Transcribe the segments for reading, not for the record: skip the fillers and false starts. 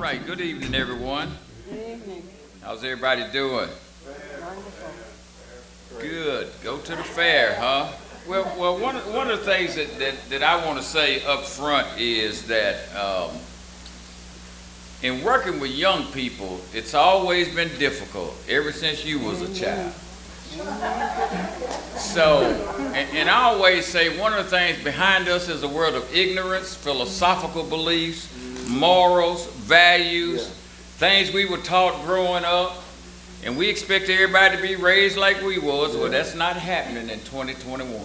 right, good evening, everyone. Good evening. How's everybody doing? Wonderful. Good. Go to the fair, huh? Well, one of the things that I want to say up front is that in working with young people, it's always been difficult ever since you was a child. So, and I always say one of the things behind us is a world of ignorance, philosophical beliefs, morals, values, things we were taught growing up, and we expect everybody to be raised like we was. Well, that's not happening in 2021.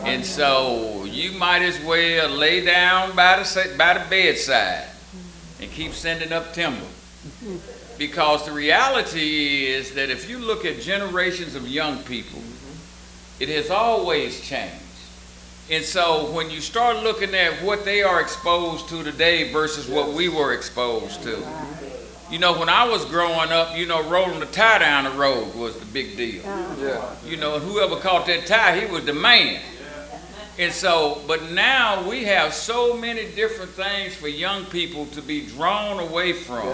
And so you might as well lay down by the bedside and keep sending up timber. Because the reality is that if you look at generations of young people, it has always changed. And so when you start looking at what they are exposed to today versus what we were exposed to, you know, when I was growing up, you know, rolling the tie down the road was the big deal. You know, and whoever caught that tie, he was the man. And so, but now we have so many different things for young people to be drawn away from.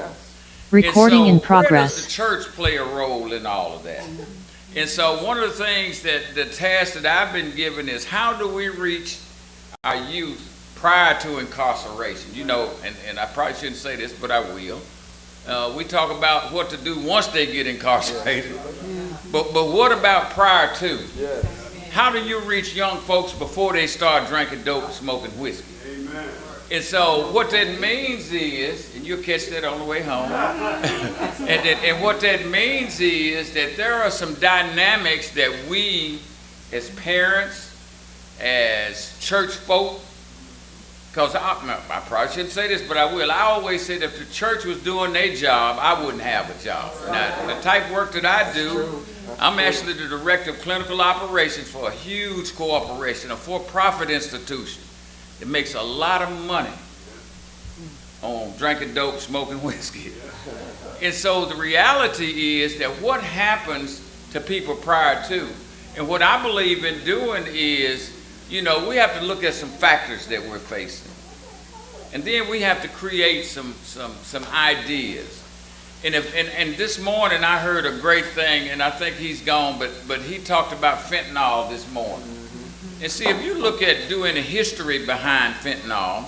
Recording in progress. Where does the church play a role in all of that? And so one of the things that the task that I've been given is how do we reach our youth prior to incarceration? You know, and I probably shouldn't say this, but I will. We talk about what to do once they get incarcerated. But what about prior to? How do you reach young folks before they start drinking dope and smoking whiskey? Amen. And so what that means is, and you'll catch that on the way home, and what that means is that there are some dynamics that we as parents, as church folk, because I probably shouldn't say this, but I will. I always say that if the church was doing their job, I wouldn't have a job. Now, the type of work that I do, I'm actually the director of clinical operations for a huge corporation, a for-profit institution. It makes a lot of money on drinking dope, smoking whiskey. And so the reality is that what happens to people prior to, and what I believe in doing is, you know, we have to look at some factors that we're facing. And then we have to create some ideas. And this morning I heard a great thing, and I think he's gone, but he talked about fentanyl this morning. And see, if you look at doing a history behind fentanyl,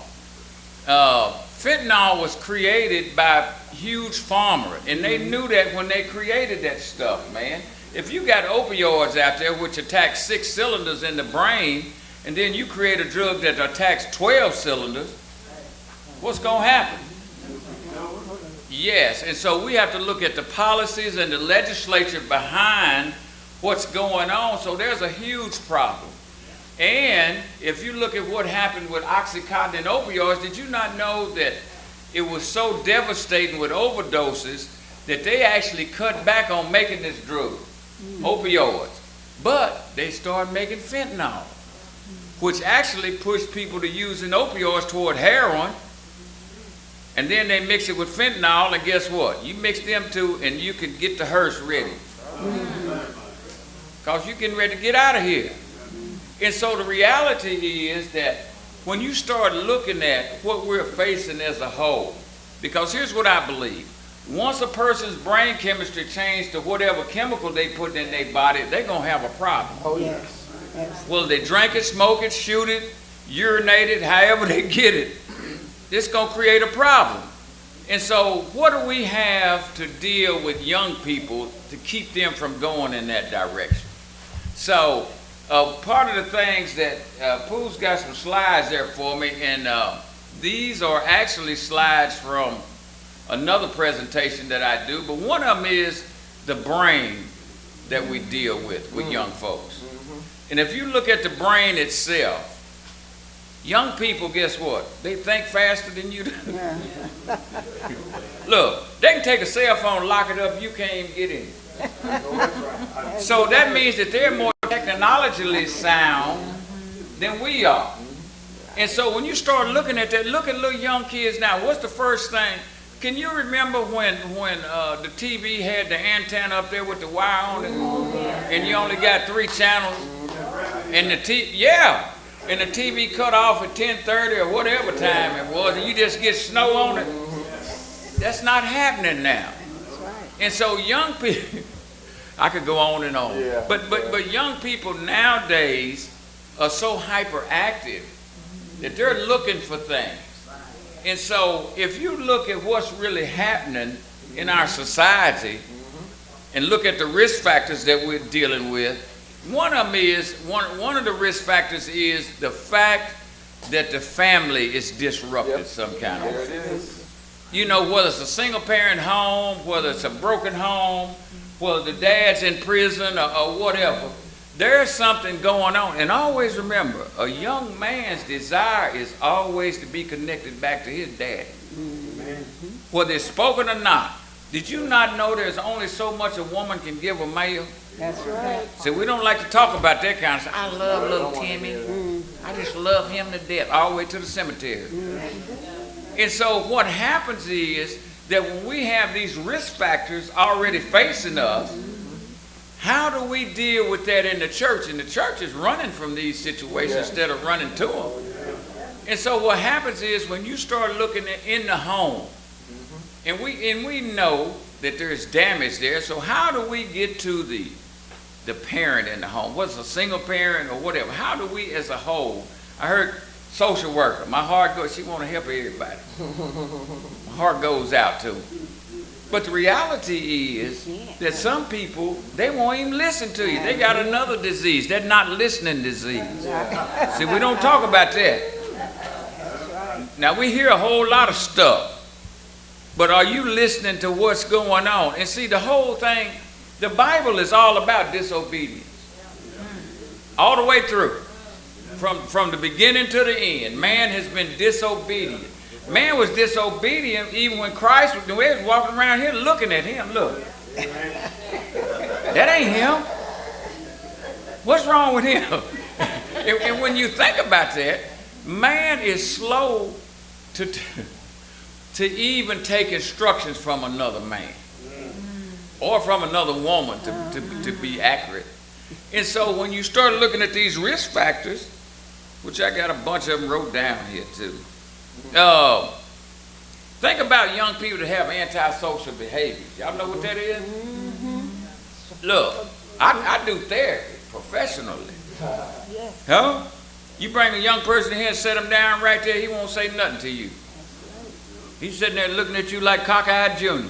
fentanyl was created by a huge farmer, and they knew that when they created that stuff, man. If you got opioids out there which attack 6 cylinders in the brain, and then you create a drug that attacks 12 cylinders, what's going to happen? Yes, and so we have to look at the policies and the legislature behind what's going on. So there's a huge problem. And if you look at what happened with Oxycontin and opioids, did you not know that it was so devastating with overdoses that they actually cut back on making this drug, opioids, but they started making fentanyl, which actually pushed people to using opioids toward heroin, and then they mix it with fentanyl, and guess what? You mix them two and you can get the hearse ready, because you're getting ready to get out of here. And so the reality is that when you start looking at what we're facing as a whole, because here's what I believe. Once a person's brain chemistry changes to whatever chemical they put in their body, they're going to have a problem. Oh, yes. Well, they drink it, smoke it, shoot it, urinate it, however they get it, it's going to create a problem. And so what do we have to deal with young people to keep them from going in that direction? So part of the things that Pooh's got some slides there for me, and these are actually slides from another presentation that I do, but one of them is the brain that we deal with young folks. And if you look at the brain itself, young people, guess what? They think faster than you do. Look, they can take a cell phone, lock it up, you can't even get in. So that means that they're more technologically sound than we are. And so when you start looking at that, look at little young kids now. What's the first thing? Can you remember when the TV had the antenna up there with the wire on it, and you only got 3 channels, and the TV cut off at 10:30 or whatever time it was, and you just get snow on it? That's not happening now. That's right. And so young people, I could go on and on. Yeah. But young people nowadays are so hyperactive that they're looking for things. And so if you look at what's really happening in our society and look at the risk factors that we're dealing with, one of the risk factors is the fact that the family is disrupted some kind of There way. it is. You know, whether it's a single parent home, whether it's a broken home, whether the dad's in prison or whatever, there's something going on. And always remember, a young man's desire is always to be connected back to his daddy. Whether it's spoken or not. Did you not know there's only so much a woman can give a male? That's right. See, we don't like to talk about that kind of stuff. I love little Timmy. I just love him to death, all the way to the cemetery. And so what happens is that when we have these risk factors already facing us, how do we deal with that in the church? And the church is running from these situations instead of running to them. And so what happens is when you start looking in the home, and we know that there's damage there, so how do we get to the parent in the home, whether it's a single parent or whatever? How do we as a whole? I heard social worker, my heart goes, she want to help everybody. My heart goes out to them. But the reality is that some people, they won't even listen to you. They got another disease, that not listening disease. See, we don't talk about that. Now we hear a whole lot of stuff, but are you listening to what's going on? And see, the whole thing, the Bible is all about disobedience. All the way through. From the beginning to the end, man has been disobedient. Man was disobedient even when Christ was walking around here looking at him. Look. That ain't him. What's wrong with him? And when you think about that, man is slow to even take instructions from another man. Or from another woman, to be accurate. And so when you start looking at these risk factors, which I got a bunch of them wrote down here too. Think about young people that have antisocial behaviors. Y'all know what that is? Look, I do therapy professionally. Huh? You bring a young person in here and set him down right there, he won't say nothing to you. He's sitting there looking at you like cockeyed junior.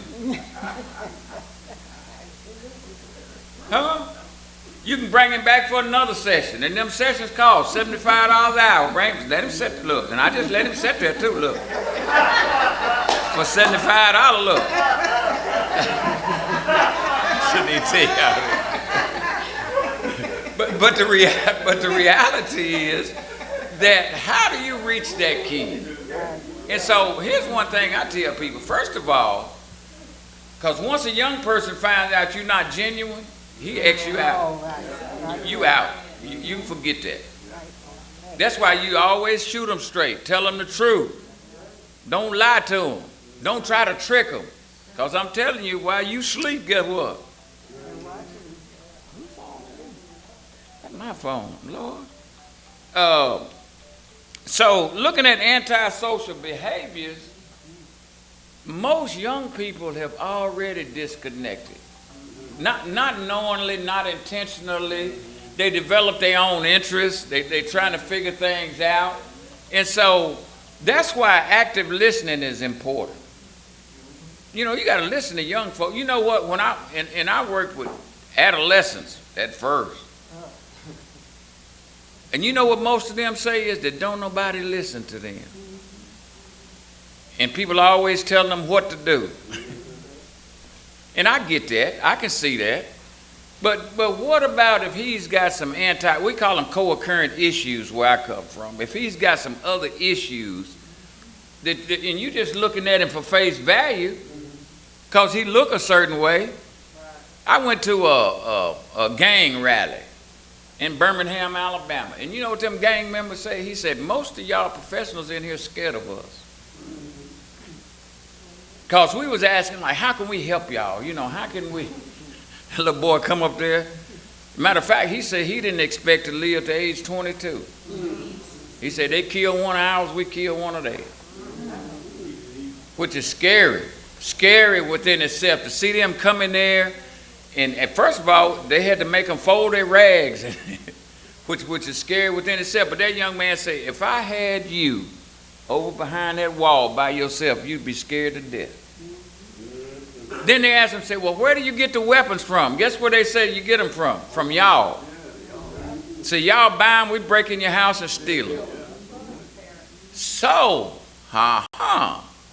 Huh? You can bring him back for another session, and them sessions cost $75 an hour. Let him sit, look, and I just let him sit there too, look. For $75, look. Shouldn't even tell you. But the reality is that how do you reach that kid? And so here's one thing I tell people. First of all, because once a young person finds out you're not genuine, he X you out. You out. You can forget that. That's why you always shoot them straight. Tell them the truth. Don't lie to them. Don't try to trick them. Because I'm telling you, while you sleep, guess what? That's my phone, Lord. So looking at antisocial behaviors, most young people have already disconnected. Not knowingly, not intentionally. They develop their own interests. They're trying to figure things out. And so that's why active listening is important. You know, you got to listen to young folks. You know what? When I worked with adolescents at first. And you know what most of them say is that don't nobody listen to them. And people are always telling them what to do. And I get that. I can see that. But what about if he's got some we call them co-occurrent issues where I come from. If he's got some other issues, and you just looking at him for face value, because he look a certain way. I went to a gang rally in Birmingham, Alabama. And you know what them gang members say? He said, most of y'all professionals in here scared of us. Because we was asking, like, how can we help y'all? You know, how can we? The little boy come up there. Matter of fact, he said he didn't expect to live to age 22. He said they kill one of ours, we kill one of theirs. Which is scary. scary within itself to see them come in there. And first of all, they had to make them fold their rags, which is scary within itself. But that young man said, if I had you over behind that wall by yourself, you'd be scared to death. Then they asked him, say, well, where do you get the weapons from? Guess where they say you get them from? From y'all. So y'all buy them, we break in your house and steal them. So,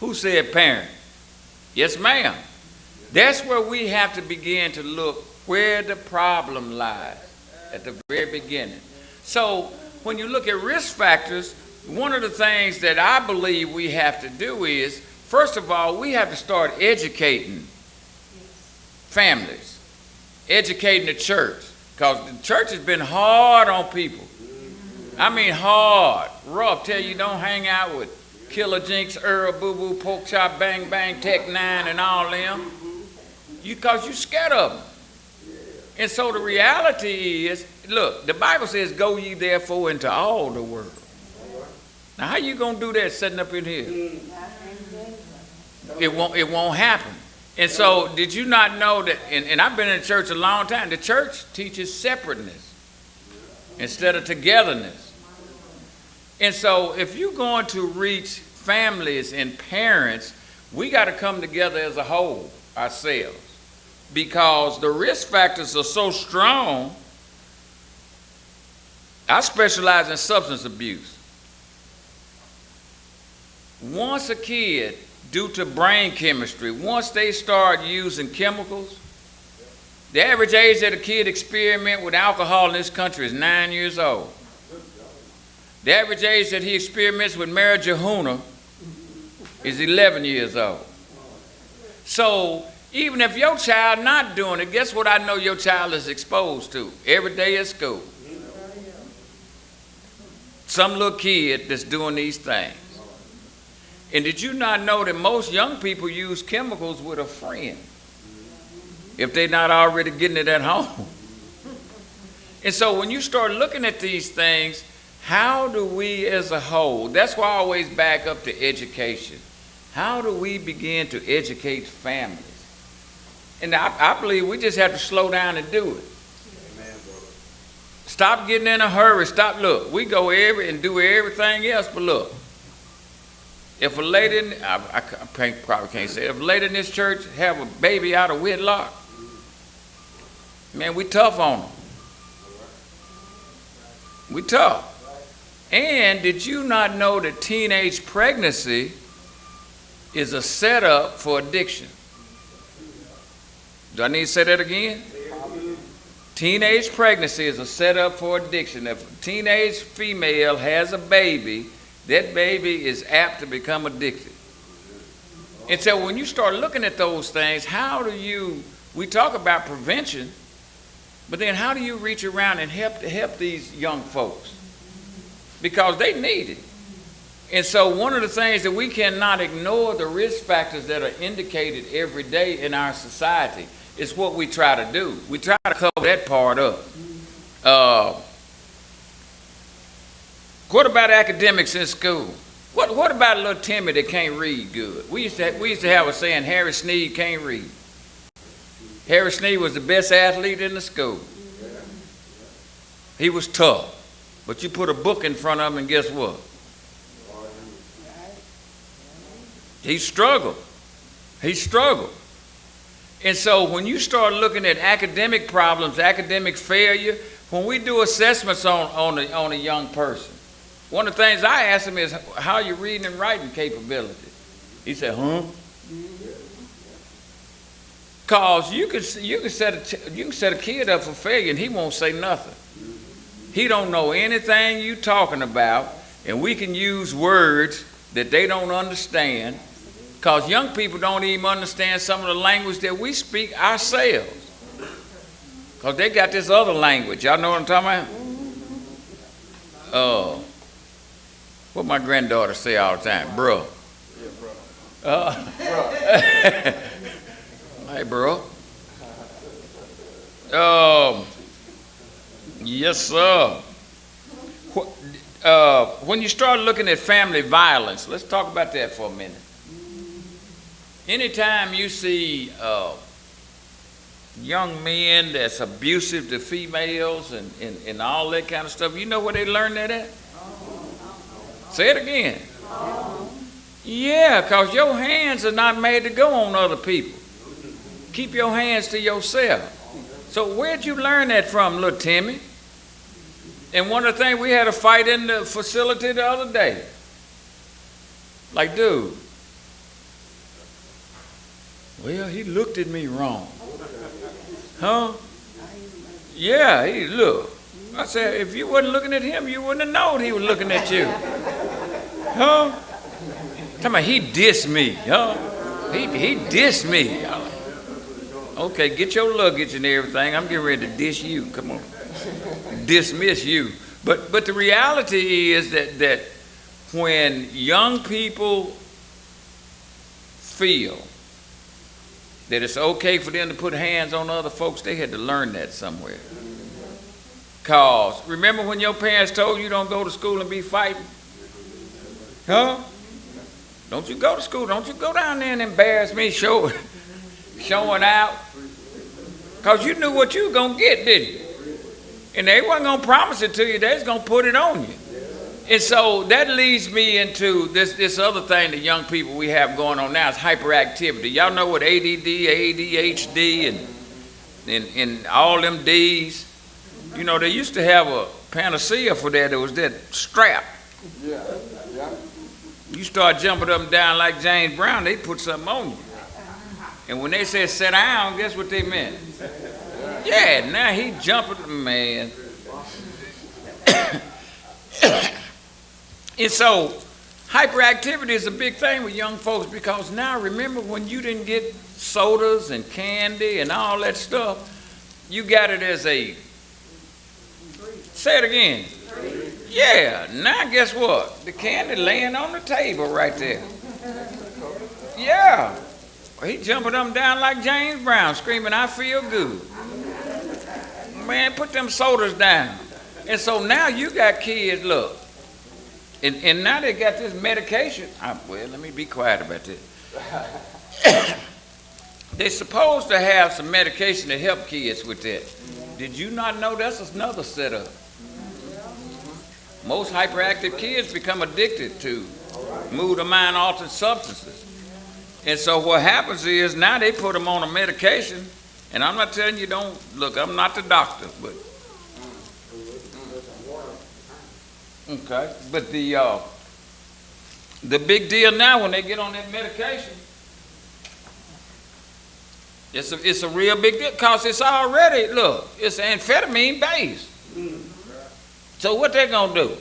who said parent? Yes, ma'am. That's where we have to begin to look where the problem lies at the very beginning. So when you look at risk factors, one of the things that I believe we have to do is, first of all, we have to start educating families, educating the church, because the church has been hard on people. I mean hard, rough. Tell you don't hang out with Killer Jinx, Earl, Boo Boo, Pork Chop, Bang Bang, Tech Nine, and all them. Because you're scared of them. And so the reality is, look, the Bible says, go ye therefore into all the world. Now how you going to do that sitting up in here? It won't happen. And so did you not know that, and I've been in the church a long time, the church teaches separateness instead of togetherness. And so if you're going to reach families and parents, we got to come together as a whole ourselves, because the risk factors are so strong. I specialize in substance abuse. Once a kid, due to brain chemistry, once they start using chemicals, the average age that a kid experiments with alcohol in this country is 9 years old. The average age that he experiments with marijuana is 11 years old. So even if your child not doing it, guess what I know your child is exposed to every day at school? Some little kid that's doing these things. And did you not know that most young people use chemicals with a friend if they're not already getting it at home? And so when you start looking at these things, how do we as a whole, that's why I always back up to education. How do we begin to educate families? And I believe we just have to slow down and do it. Stop getting in a hurry. Look, we go and do everything else, but look. If a lady, I probably can't say it, if a lady in this church have a baby out of wedlock, man, we tough on them. We tough. And did you not know that teenage pregnancy is a setup for addiction? Do I need to say that again? Teenage pregnancy is a setup for addiction. If a teenage female has a baby, that baby is apt to become addicted. And so when you start looking at those things, we talk about prevention, but then how do you reach around and help these young folks? Because they need it. And so one of the things that we cannot ignore, the risk factors that are indicated every day in our society, is what we try to do. We try to cover that part up. What about academics in school? What about a little Timmy that can't read good? We used to have a saying, Harry Sneed can't read. Harry Sneed was the best athlete in the school. He was tough. But you put a book in front of him and guess what? He struggled. And so when you start looking at academic problems, academic failure, when we do assessments on a young person, one of the things I ask him is, how are your reading and writing capability? He said, Because you can set a kid up for failure and he won't say nothing. He don't know anything you talking about, and we can use words that they don't understand, because young people don't even understand some of the language that we speak ourselves, because they got this other language. Y'all know what I'm talking about? What my granddaughter say all the time, bro. Hey, bro. Yes, sir. When you start looking at family violence, let's talk about that for a minute. anytime you see young men that's abusive to females and all that kind of stuff, you know where they learn that at? Say it again. Yeah, because your hands are not made to go on other people. Keep your hands to yourself. So where'd you learn that from, little Timmy? And one of the things, we had a fight in the facility the other day. Like, dude, well, he looked at me wrong. Huh? Yeah, he looked. I said, if you wasn't looking at him, you wouldn't have known he was looking at you. Huh? Tell me, he dissed me. Huh? He dissed me. Okay, get your luggage and everything. I'm getting ready to diss you. Come on. Dismiss you. But the reality is that when young people feel that it's okay for them to put hands on other folks, they had to learn that somewhere. Cause remember when your parents told you don't go to school and be fighting? Huh? Don't you go to school. Don't you go down there and embarrass me showing out. Because you knew what you were going to get, didn't you? And they wasn't going to promise it to you. They was going to put it on you. And so that leads me into this other thing that young people we have going on now is hyperactivity. Y'all know what ADD, ADHD, and all them Ds. You know, they used to have a panacea for that. It was that strap. Yeah. You start jumping up and down like James Brown, they put something on you. And when they said sit down, guess what they meant? Yeah, now he jumping, man. And so hyperactivity is a big thing with young folks because now remember when you didn't get sodas and candy and all that stuff, you got it as a, say it again. Yeah, now guess what? The candy laying on the table right there. Yeah. He jumping up and down like James Brown, screaming, I feel good. Man, put them sodas down. And so now you got kids, look. And now they got this medication. Well, let me be quiet about this. They're supposed to have some medication to help kids with that. Did you not know that's another setup? Most hyperactive kids become addicted to mood or mind altering substances. And so what happens is now they put them on a medication, and I'm not telling you don't, look, I'm not the doctor, but, okay, but the big deal now when they get on that medication, it's a real big deal because it's already, look, it's amphetamine based. So what they gonna do?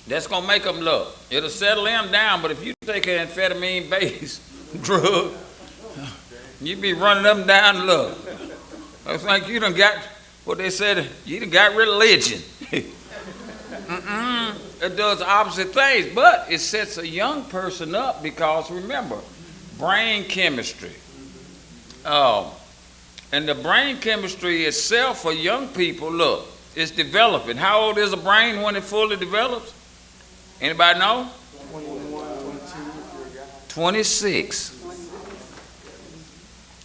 That's gonna make them look. It'll settle them down, but if you take an amphetamine based drug, you be running them down, look. It's like you done got, what they said, you done got religion. It does opposite things, but it sets a young person up because remember, brain chemistry. And the brain chemistry itself for young people, look, it's developing. How old is a brain when it fully develops? Anybody know? 26.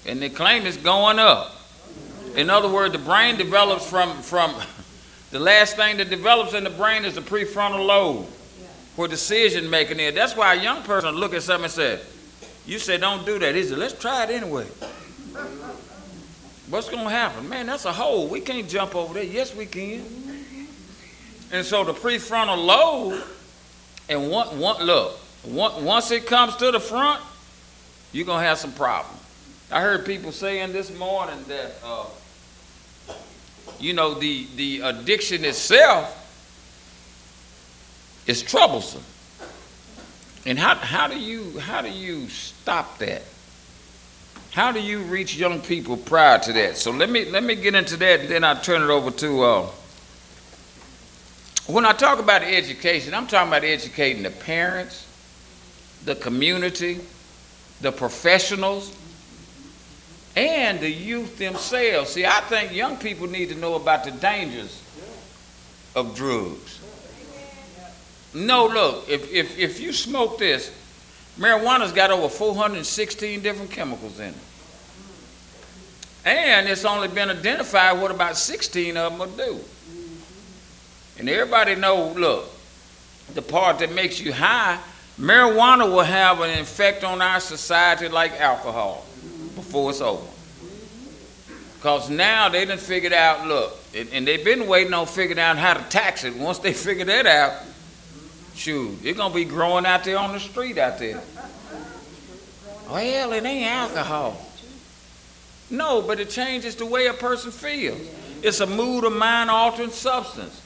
And they claim it's going up. In other words, the brain develops from the last thing that develops in the brain is the prefrontal lobe, where decision making is. That's why a young person look at something and say, you say don't do that. He said, let's try it anyway. What's going to happen? Man, that's a hole. We can't jump over there. Yes, we can. And so the prefrontal lobe, and once it comes to the front, you're going to have some problems. I heard people saying this morning that, the addiction itself is troublesome. And how do you stop that? How do you reach young people prior to that? So let me get into that, and then I'll turn it over to. When I talk about education, I'm talking about educating the parents, the community, the professionals, and the youth themselves. See, I think young people need to know about the dangers of drugs. No, look, if you smoke this, Marijuana's got over 416 different chemicals in it. And it's only been identified what about 16 of them will do. And everybody know, look, the part that makes you high, marijuana will have an effect on our society like alcohol before it's over. Because now they done figured out, look, and they've been waiting on figuring out how to tax it. Once they figure that out, shoot, it's going to be growing out there on the street out there. Well, it ain't alcohol. No, but it changes the way a person feels. It's a mood or mind-altering substance.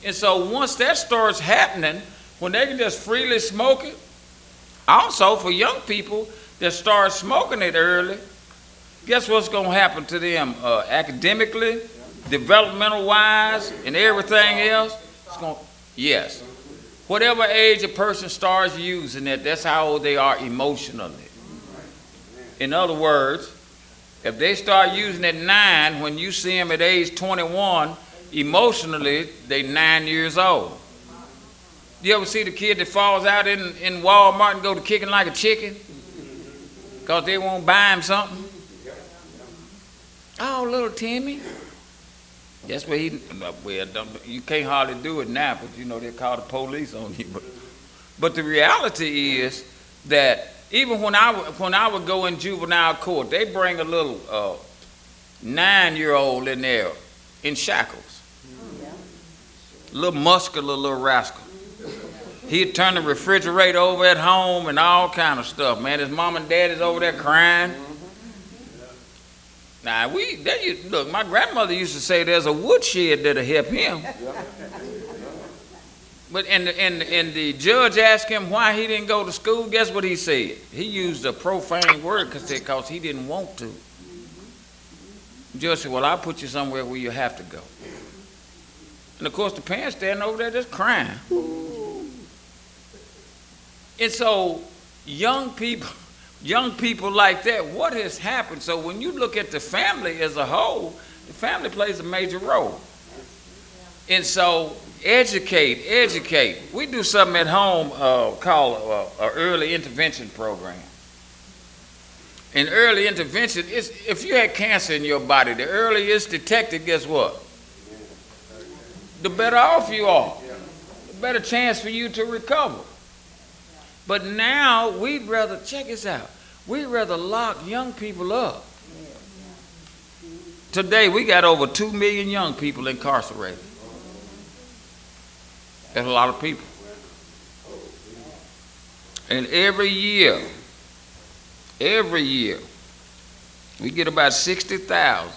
And so once that starts happening, when they can just freely smoke it, also for young people that start smoking it early, guess what's going to happen to them academically, developmental-wise, and everything else? Yes. Whatever age a person starts using it, that's how old they are emotionally. In other words, if they start using it at 9, when you see them at age 21, emotionally, they 9 years old. You ever see the kid that falls out in Walmart and go to kicking like a chicken? Because they won't buy him something? Oh, little Timmy. That's where you can't hardly do it now, but you know, they call the police on you. But the reality is that even when I would go in juvenile court, they bring a little 9-year-old in there in shackles. Little muscular little rascal. He'd turn the refrigerator over at home and all kind of stuff, man. His mom and dad is over there crying. Now, look, my grandmother used to say there's a woodshed that'll help him. But and the judge asked him why he didn't go to school. Guess what he said? He used a profane word because he didn't want to. The judge said, well, I'll put you somewhere where you have to go. And of course, the parents standing over there just crying. And so young people like that, what has happened? So when you look at the family as a whole, the family plays a major role. And so educate. We do something at home called an early intervention program. In early intervention, if you had cancer in your body, the earlier it's detected, guess what? The better off you are. The better chance for you to recover. But now we'd rather, check this out, we'd rather lock young people up. Today we got over 2 million young people incarcerated. That's a lot of people. And every year, we get about 60,000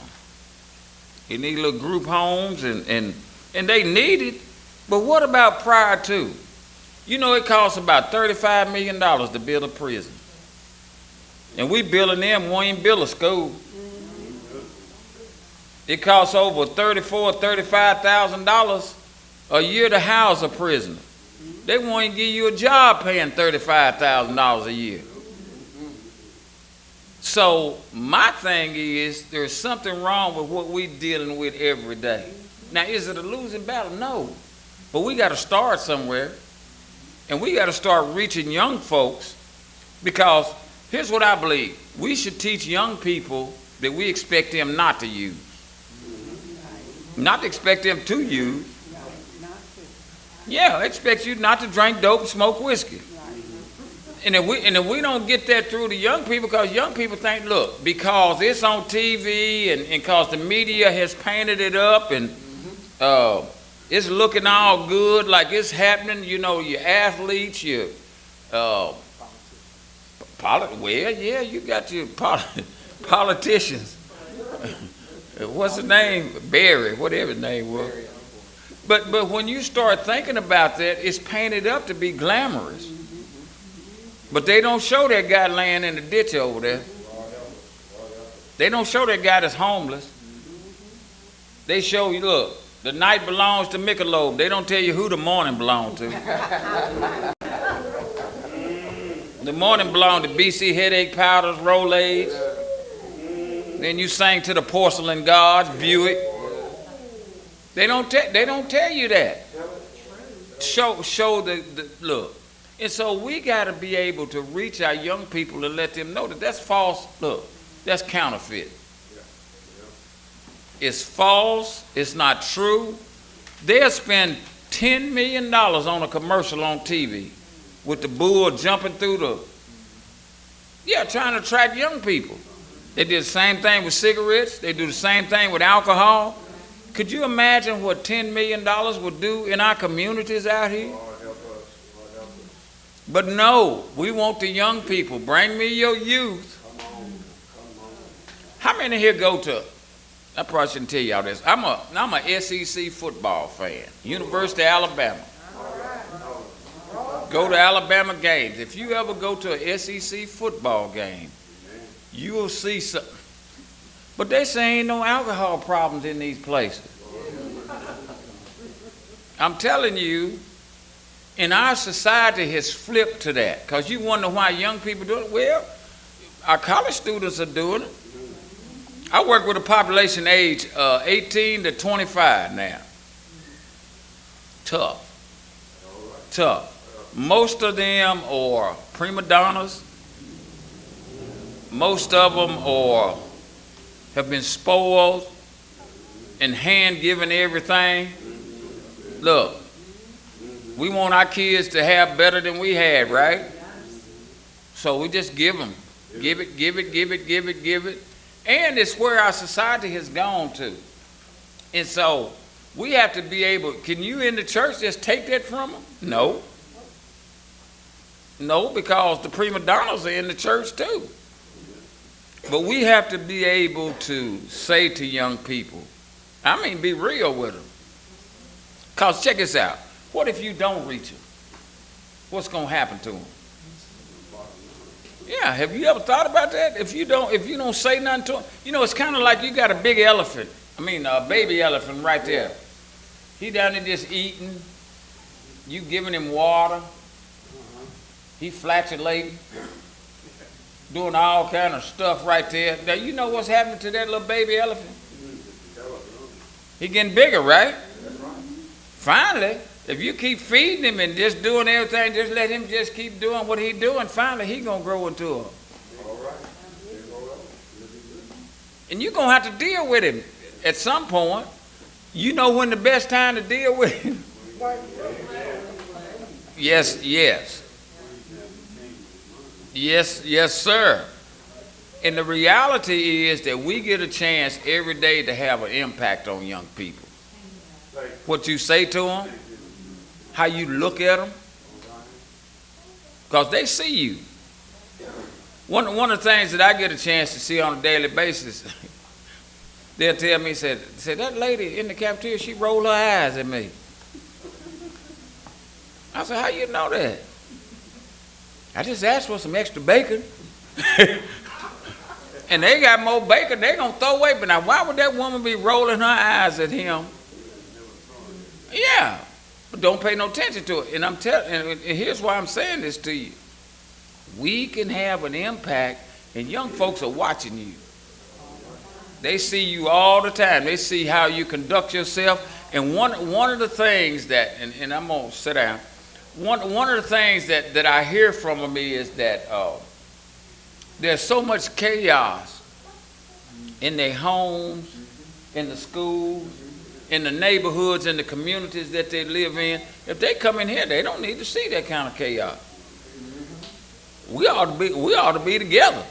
in these little group homes, and they need it. But what about prior to? You know, it costs about $35 million to build a prison. And we building them, won't even build a school. It costs over $35,000 a year to house a prisoner. They won't even give you a job paying $35,000 a year. So my thing is, there's something wrong with what we're dealing with every day. Now, is it a losing battle? No. But we got to start somewhere. And we got to start reaching young folks, because here's what I believe. We should teach young people that we expect them not to use. Not to expect them to use. Yeah, expect you not to drink dope and smoke whiskey. And if we don't get that through to young people, because young people think, look, because it's on TV and because the media has painted it up and it's looking all good, like it's happening, you know, your athletes, your you got your politicians. What's his name? Barry, whatever his name was. But when you start thinking about that, it's painted up to be glamorous. But they don't show that guy laying in the ditch over there. They don't show that guy that's homeless. They show you, look, the night belongs to Michelob. They don't tell you who the morning belongs to. The morning belonged to BC headache powders, Rolaids. Then you sang to the porcelain gods, Buick. They don't tell you that. Show the look. And so we got to be able to reach our young people and let them know that that's false. Look, that's counterfeit. It's false. It's not true. They'll spend $10 million on a commercial on TV with the bull jumping through trying to attract young people. They did the same thing with cigarettes. They do the same thing with alcohol. Could you imagine what $10 million would do in our communities out here? But no, we want the young people. Bring me your youth. How many here go to, I probably shouldn't tell y'all this. I'm a SEC football fan, University of Alabama. Go to Alabama games. If you ever go to an SEC football game, you will see some. But they say ain't no alcohol problems in these places. I'm telling you, and our society has flipped to that. Because you wonder why young people do it. Well, our college students are doing it. I work with a population age 18 to 25 now. Tough. Most of them are prima donnas. Most of them have been spoiled and hand-given everything. Look, we want our kids to have better than we had, right? So we just give them. Give it. And it's where our society has gone to. And so we have to be able, can you in the church just take that from them? No. No, because the prima donnas are in the church too. But we have to be able to say to young people, I mean, be real with them. Because check this out. What if you don't reach them? What's going to happen to them? Yeah, have you ever thought about that? If you don't say nothing to them, it's kind of like you got a big elephant. A baby elephant right there. He down there just eating. You giving him water. He flatulating. Doing all kind of stuff right there. Now you know what's happening to that little baby elephant? He getting bigger, right? Finally, if you keep feeding him and just doing everything, just let him just keep doing what he's doing, finally he gonna grow into him. And you're gonna have to deal with him at some point. You know when the best time to deal with him? Yes, sir. And the reality is that we get a chance every day to have an impact on young people. What you say to them, how you look at them, because they see you. One of the things that I get a chance to see on a daily basis, they'll tell me, said that lady in the cafeteria, she rolled her eyes at me. I said, how you know that? I just asked for some extra bacon. And they got more bacon, they gonna throw away. But now why would that woman be rolling her eyes at him? Yeah, but don't pay no attention to it. And I'm telling, and here's why I'm saying this to you. We can have an impact, and young folks are watching you. They see you all the time. They see how you conduct yourself. And one of the things that, and I'm gonna sit down. One of the things that I hear from them is that there's so much chaos in their homes, in the schools, in the neighborhoods, in the communities that they live in. If they come in here, they don't need to see that kind of chaos. We ought to be together.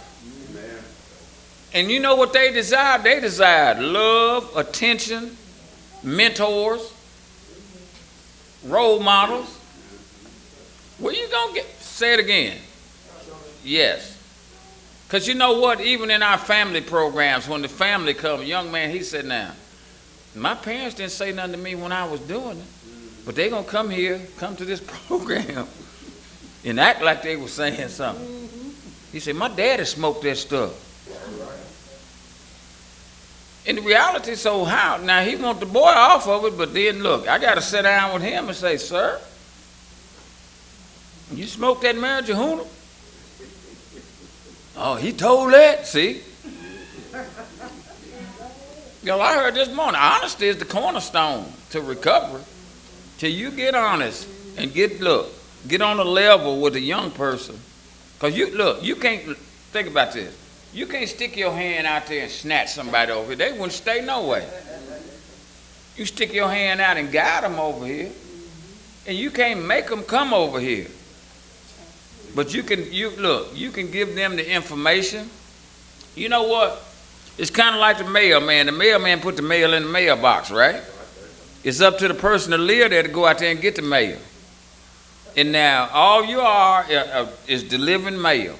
And you know what they desire? They desire love, attention, mentors, role models. Where you gonna get? Say it again. Yes. Because you know what? Even in our family programs, when the family comes, a young man, he said, now, my parents didn't say nothing to me when I was doing it, but they gonna come here, come to this program, and act like they were saying something. He said, my daddy smoked that stuff. In reality, so how? Now, he want the boy off of it, but then look, I got to sit down with him and say, sir, you smoked that marijuana? Oh, he told that, see? I heard this morning, honesty is the cornerstone to recovery. Till you get honest and look, get on a level with a young person. Because you can't, think about this. You can't stick your hand out there and snatch somebody over here. They wouldn't stay no way. You stick your hand out and guide them over here. And you can't make them come over here. But you can give them the information. You know what? It's kind of like the mailman. The mailman put the mail in the mailbox, right? It's up to the person to live there to go out there and get the mail. And now all you are is delivering mail,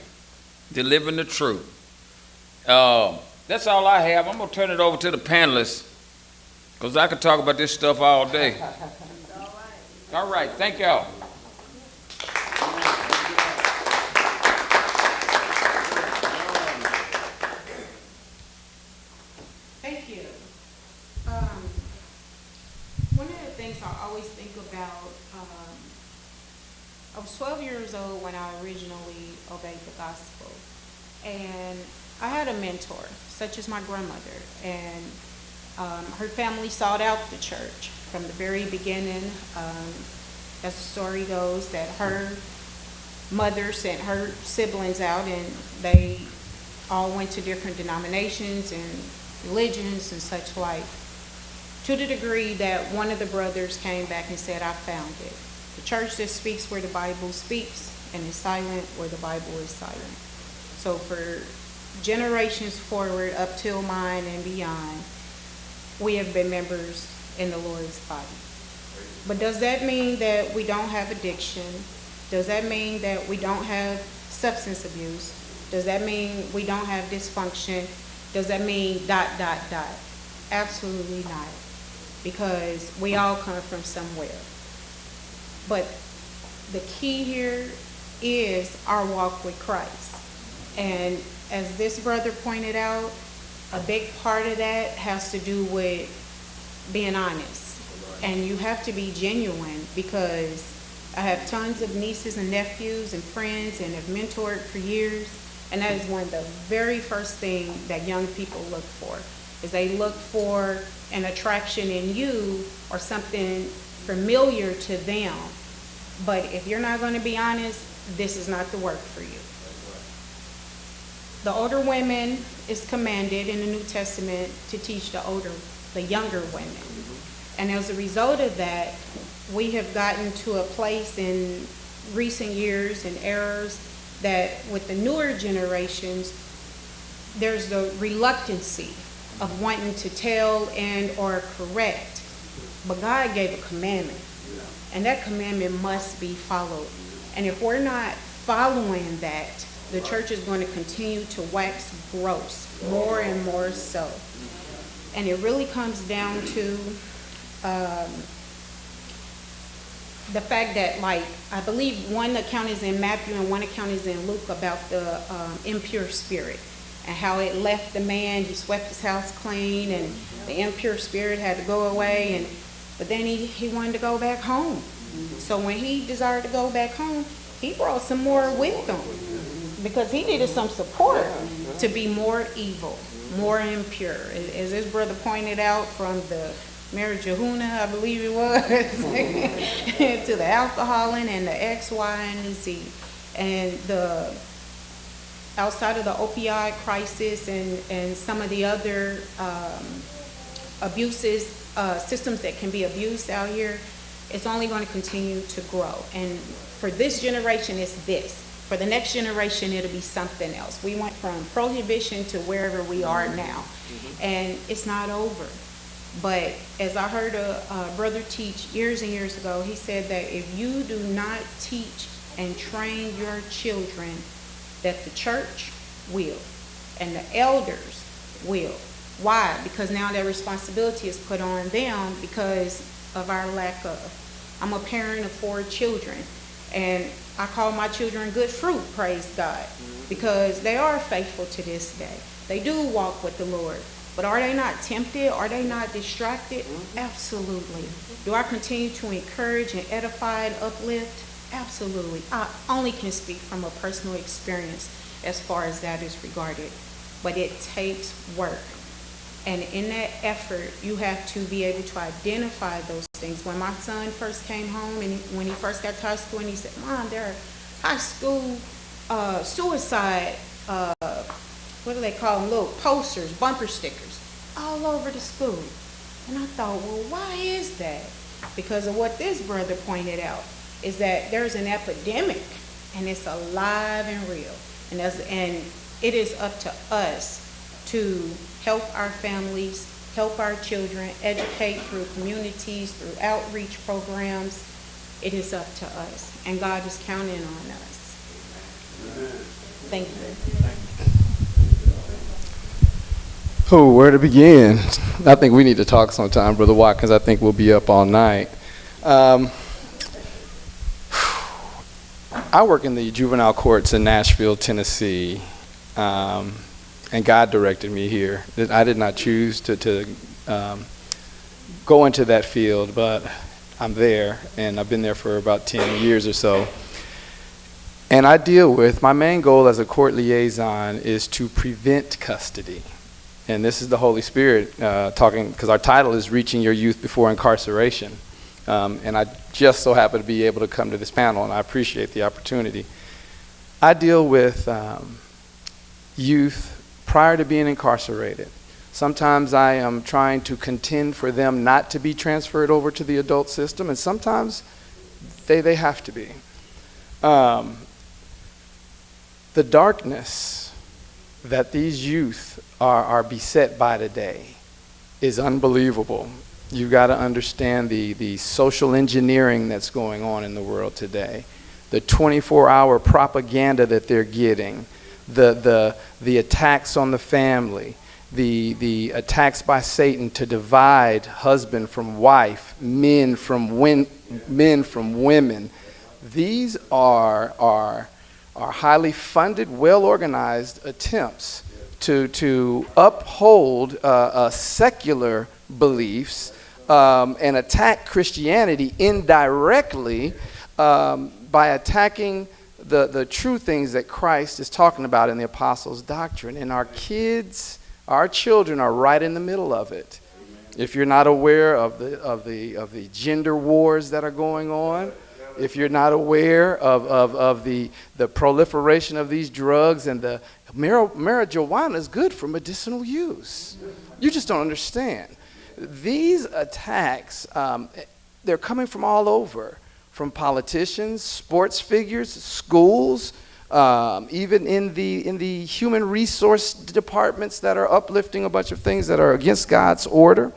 delivering the truth. That's all I have. I'm going to turn it over to the panelists because I could talk about this stuff all day. All right. Thank y'all. Thank you. One of the things I always think about, I was 12 years old when I originally obeyed the gospel. And I had a mentor, such as my grandmother. And her family sought out the church from the very beginning. As the story goes, that her mother sent her siblings out, and they all went to different denominations and religions and such like, to the degree that one of the brothers came back and said, I found it. The church that speaks where the Bible speaks and is silent where the Bible is silent. So for generations forward, up till mine and beyond, we have been members in the Lord's body. But does that mean that we don't have addiction? Does that mean that we don't have substance abuse? Does that mean we don't have dysfunction? Does that mean ... Absolutely not. Because we all come from somewhere. But the key here is our walk with Christ. And as this brother pointed out, a big part of that has to do with being honest. And you have to be genuine, because I have tons of nieces and nephews and friends and have mentored for years. And that is one of the very first things that young people look for, is they look for an attraction in you or something familiar to them. But if you're not going to be honest, this is not the work for you. The older women is commanded in the New Testament to teach the younger women. And as a result of that, we have gotten to a place in recent years and eras that with the newer generations, there's the reluctancy of wanting to tell and or correct. But God gave a commandment, and that commandment must be followed. And if we're not following that, the church is going to continue to wax gross, more and more so. And it really comes down to the fact that, like, I believe one account is in Matthew and one account is in Luke about the impure spirit and how it left the man. He swept his house clean, and the impure spirit had to go away. But then he wanted to go back home. So when he desired to go back home, he brought some more with him, because he needed some support to be more evil, more impure. As this brother pointed out, from the marriage of Huna, I believe it was, to the alcoholing and the X, Y, and the Z. And the outside of the opioid crisis and some of the other abuses, systems that can be abused out here, it's only going to continue to grow. And for this generation, it's this. For the next generation, it'll be something else. We went from prohibition to wherever we are now. And it's not over. But as I heard a brother teach years and years ago, he said that if you do not teach and train your children, that the church will and the elders will. Why? Because now their responsibility is put on them because of our lack of. I'm a parent of 4 children, and I call my children good fruit, praise God, because they are faithful to this day. They do walk with the Lord. But are they not tempted? Are they not distracted? Absolutely. Do I continue to encourage and edify and uplift? Absolutely. I only can speak from a personal experience as far as that is regarded. But it takes work. And in that effort, you have to be able to identify those things. When my son first came home and when he first got to high school and he said, Mom, there are high school suicide, what do they call them, little posters, bumper stickers, all over the school. And I thought, well, why is that? Because of what this brother pointed out, is that there's an epidemic and it's alive and real. And it is up to us to help our families, help our children, educate through communities, through outreach programs. It is up to us, and God is counting on us. Thank you. Oh, where to begin? I think we need to talk sometime, Brother Watkins. I think we'll be up all night. I work in the juvenile courts in Nashville, Tennessee, and God directed me here. I did not choose to go into that field, but I'm there, and I've been there for about 10 years or so. And I deal with, my main goal as a court liaison is to prevent custody. And this is the Holy Spirit talking, because our title is Reaching Your Youth Before Incarceration. And I just so happen to be able to come to this panel, and I appreciate the opportunity. I deal with youth prior to being incarcerated. Sometimes I am trying to contend for them not to be transferred over to the adult system, and sometimes they have to be. The darkness that these youth are beset by today is unbelievable. You've got to understand the social engineering that's going on in the world today, the 24-hour propaganda that they're getting, the attacks on the family, the attacks by Satan to divide husband from wife, men from women. These are highly funded, well-organized attempts to uphold secular beliefs and attack Christianity indirectly by attacking the true things that Christ is talking about in the apostles' doctrine. And our kids, our children are right in the middle of it. If you're not aware of the gender wars that are going on, if you're not aware of the proliferation of these drugs, and the marijuana is good for medicinal use. You just don't understand. These attacks, they're coming from all over, from politicians, sports figures, schools, even in the human resource departments that are uplifting a bunch of things that are against God's order.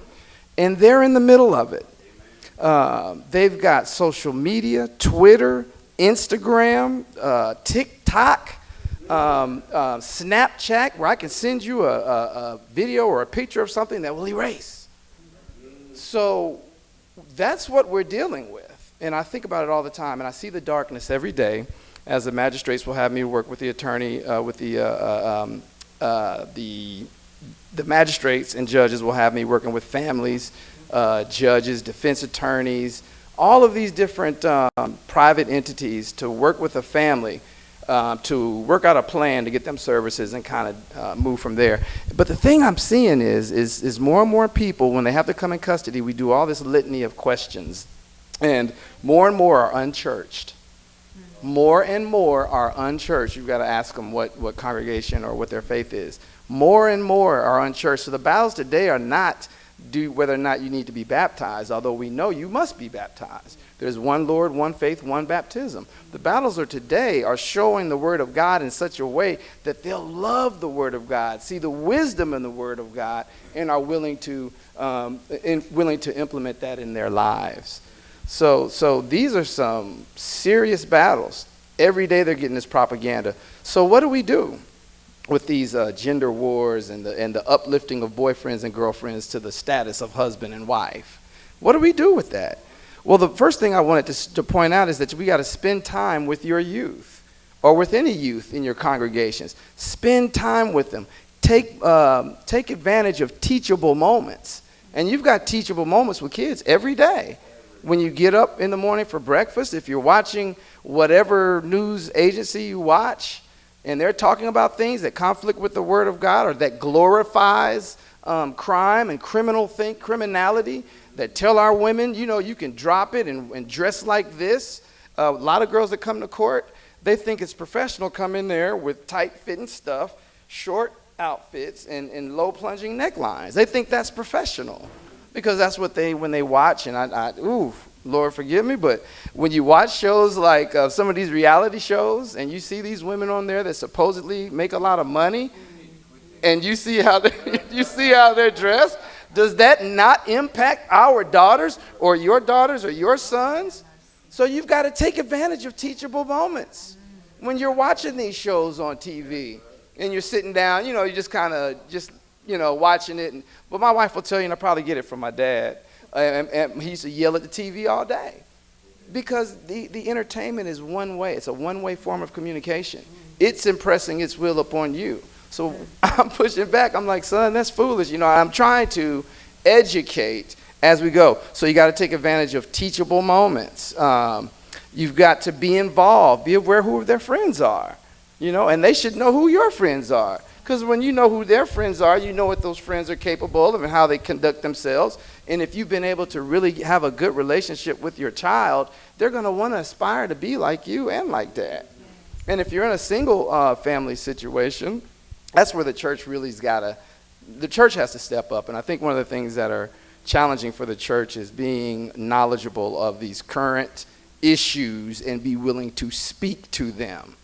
And they're in the middle of it. They've got social media, Twitter, Instagram, TikTok, Snapchat, where I can send you a video or a picture of something that will erase. So that's what we're dealing with. And I think about it all the time, and I see the darkness every day as the magistrates will have me work with the attorney, with the magistrates and judges will have me working with families, judges, defense attorneys, all of these different private entities to work with a family to work out a plan to get them services and kind of move from there. But the thing I'm seeing is more and more people, when they have to come in custody, we do all this litany of questions, and more are unchurched. More and more are unchurched. You've got to ask them what congregation or what their faith is. More and more are unchurched. So the battles today are not whether or not you need to be baptized, although we know you must be baptized. There's one Lord, one faith, one baptism. The battles of today are showing the Word of God in such a way that they'll love the Word of God, see the wisdom in the Word of God, and are willing to implement that in their lives. So these are some serious battles. Every day they're getting this propaganda. So what do we do with these gender wars and the uplifting of boyfriends and girlfriends to the status of husband and wife? What do we do with that? Well, the first thing I wanted to point out is that we got to spend time with your youth, or with any youth in your congregations. Spend time with them. Take advantage of teachable moments. And you've got teachable moments with kids every day. When you get up in the morning for breakfast, if you're watching whatever news agency you watch, and they're talking about things that conflict with the Word of God or that glorifies crime and criminality, that tell our women, you can drop it and dress like this. A lot of girls that come to court, they think it's professional, come in there with tight-fitting stuff, short outfits, and low-plunging necklines. They think that's professional because that's what when they watch, and ooh, Lord forgive me, but when you watch shows like some of these reality shows and you see these women on there that supposedly make a lot of money, and you see how they're dressed, does that not impact our daughters or your sons? So you've got to take advantage of teachable moments. When you're watching these shows on TV and you're sitting down, you're just kind of watching it. But my wife will tell you, and I probably get it from my dad, and he used to yell at the TV all day. Because the entertainment is one way. It's a one-way form of communication. It's impressing its will upon you. So I'm pushing back. I'm like, son, that's foolish. I'm trying to educate as we go. So you got to take advantage of teachable moments. You've got to be involved. Be aware who their friends are, and they should know who your friends are. Because when you know who their friends are, you know what those friends are capable of and how they conduct themselves. And if you've been able to really have a good relationship with your child, they're going to want to aspire to be like you and like that. And if you're in a single family situation, that's where the church the church has to step up. And I think one of the things that are challenging for the church is being knowledgeable of these current issues and be willing to speak to them,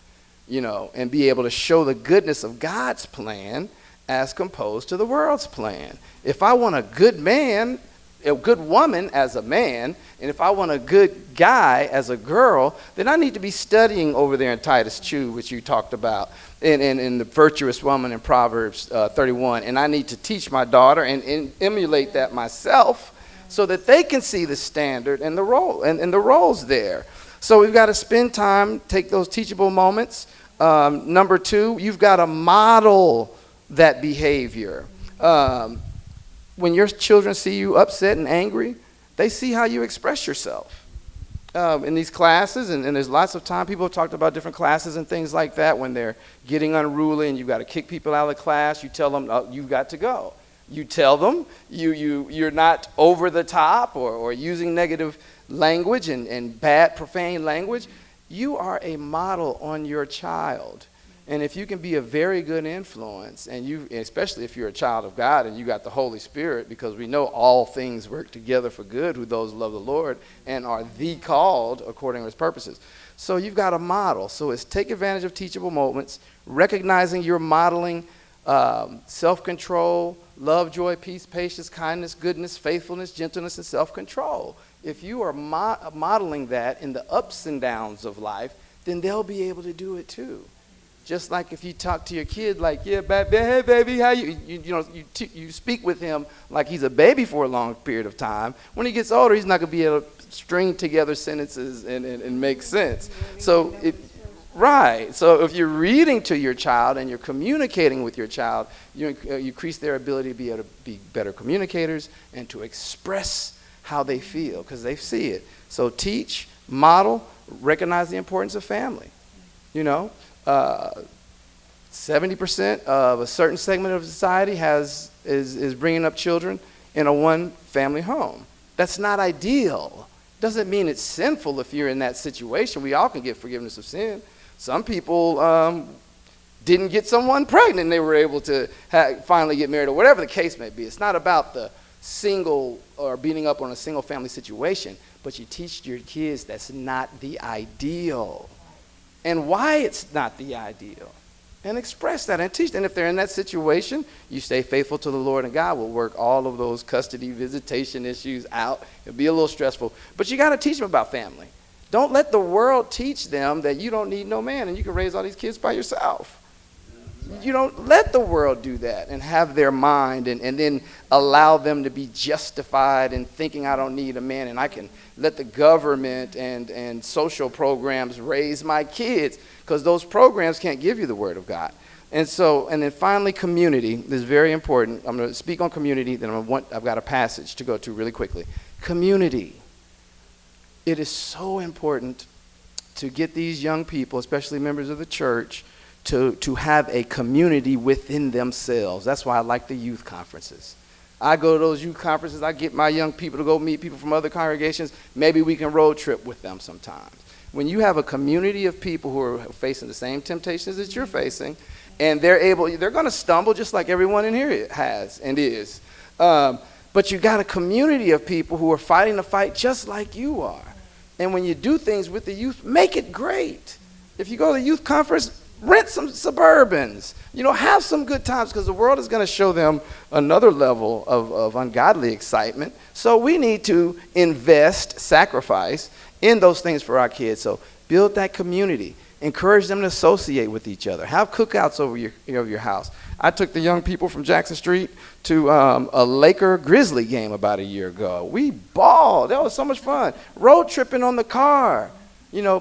and be able to show the goodness of God's plan as composed to the world's plan. If I want a good man, a good woman as a man, and if I want a good guy as a girl, then I need to be studying over there in Titus 2, which you talked about, in the virtuous woman in Proverbs 31. And I need to teach my daughter and emulate that myself so that they can see the standard and the role and the roles there. So we've got to spend time, take those teachable moments. Number 2, you've got to model that behavior. When your children see you upset and angry, they see how you express yourself. In these classes, and there's lots of time, people have talked about different classes and things like that when they're getting unruly and you've got to kick people out of the class, you tell them, you've got to go. You tell them you're not over the top or using negative language and bad profane language. You are a model on your child. And if you can be a very good influence, and especially if you're a child of God and you got the Holy Spirit, because we know all things work together for good who those love the Lord and are the called according to his purposes. So you've got a model. So it's take advantage of teachable moments, recognizing you're modeling self-control, love, joy, peace, patience, kindness, goodness, faithfulness, gentleness, and self-control. If you are modeling that in the ups and downs of life, then they'll be able to do it too. Just like if you talk to your kid like, yeah, baby, hey, baby, how you speak with him like he's a baby for a long period of time. When he gets older, he's not going to be able to string together sentences and make sense. So if you're reading to your child and you're communicating with your child, you increase their ability to be able to be better communicators and to express how they feel because they see it. So teach, model, recognize the importance of family. 70% of a certain segment of society is bringing up children in a one-family home. That's not ideal. Doesn't mean it's sinful if you're in that situation. We all can get forgiveness of sin. Some people didn't get someone pregnant and they were able to finally get married or whatever the case may be. It's not about the single or beating up on a single family situation, but you teach your kids that's not the ideal. And why it's not the ideal. And express that and teach. And if they're in that situation, you stay faithful to the Lord, and God will work all of those custody visitation issues out. It'll be a little stressful. But you got to teach them about family. Don't let the world teach them that you don't need no man and you can raise all these kids by yourself. You don't let the world do that and have their mind and then allow them to be justified in thinking I don't need a man and I can let the government and social programs raise my kids, because those programs can't give you the word of God. And then finally, community is very important. I'm going to speak on community, then I've got a passage to go to really quickly. Community. It is so important to get these young people, especially members of the church, to have a community within themselves. That's why I like the youth conferences. I go to those youth conferences, I get my young people to go meet people from other congregations. Maybe we can road trip with them sometimes. When you have a community of people who are facing the same temptations that you're facing, and they're going to stumble just like everyone in here has and is. But you got a community of people who are fighting the fight just like you are. And when you do things with the youth, make it great. If you go to the youth conference, rent some Suburbans. Have some good times, because the world is going to show them another level of ungodly excitement. So we need to invest, sacrifice in those things for our kids. So build that community. Encourage them to associate with each other. Have cookouts over your house. I took the young people from Jackson Street to a Laker-Grizzly game about a year ago. We balled. That was so much fun. Road tripping on the car.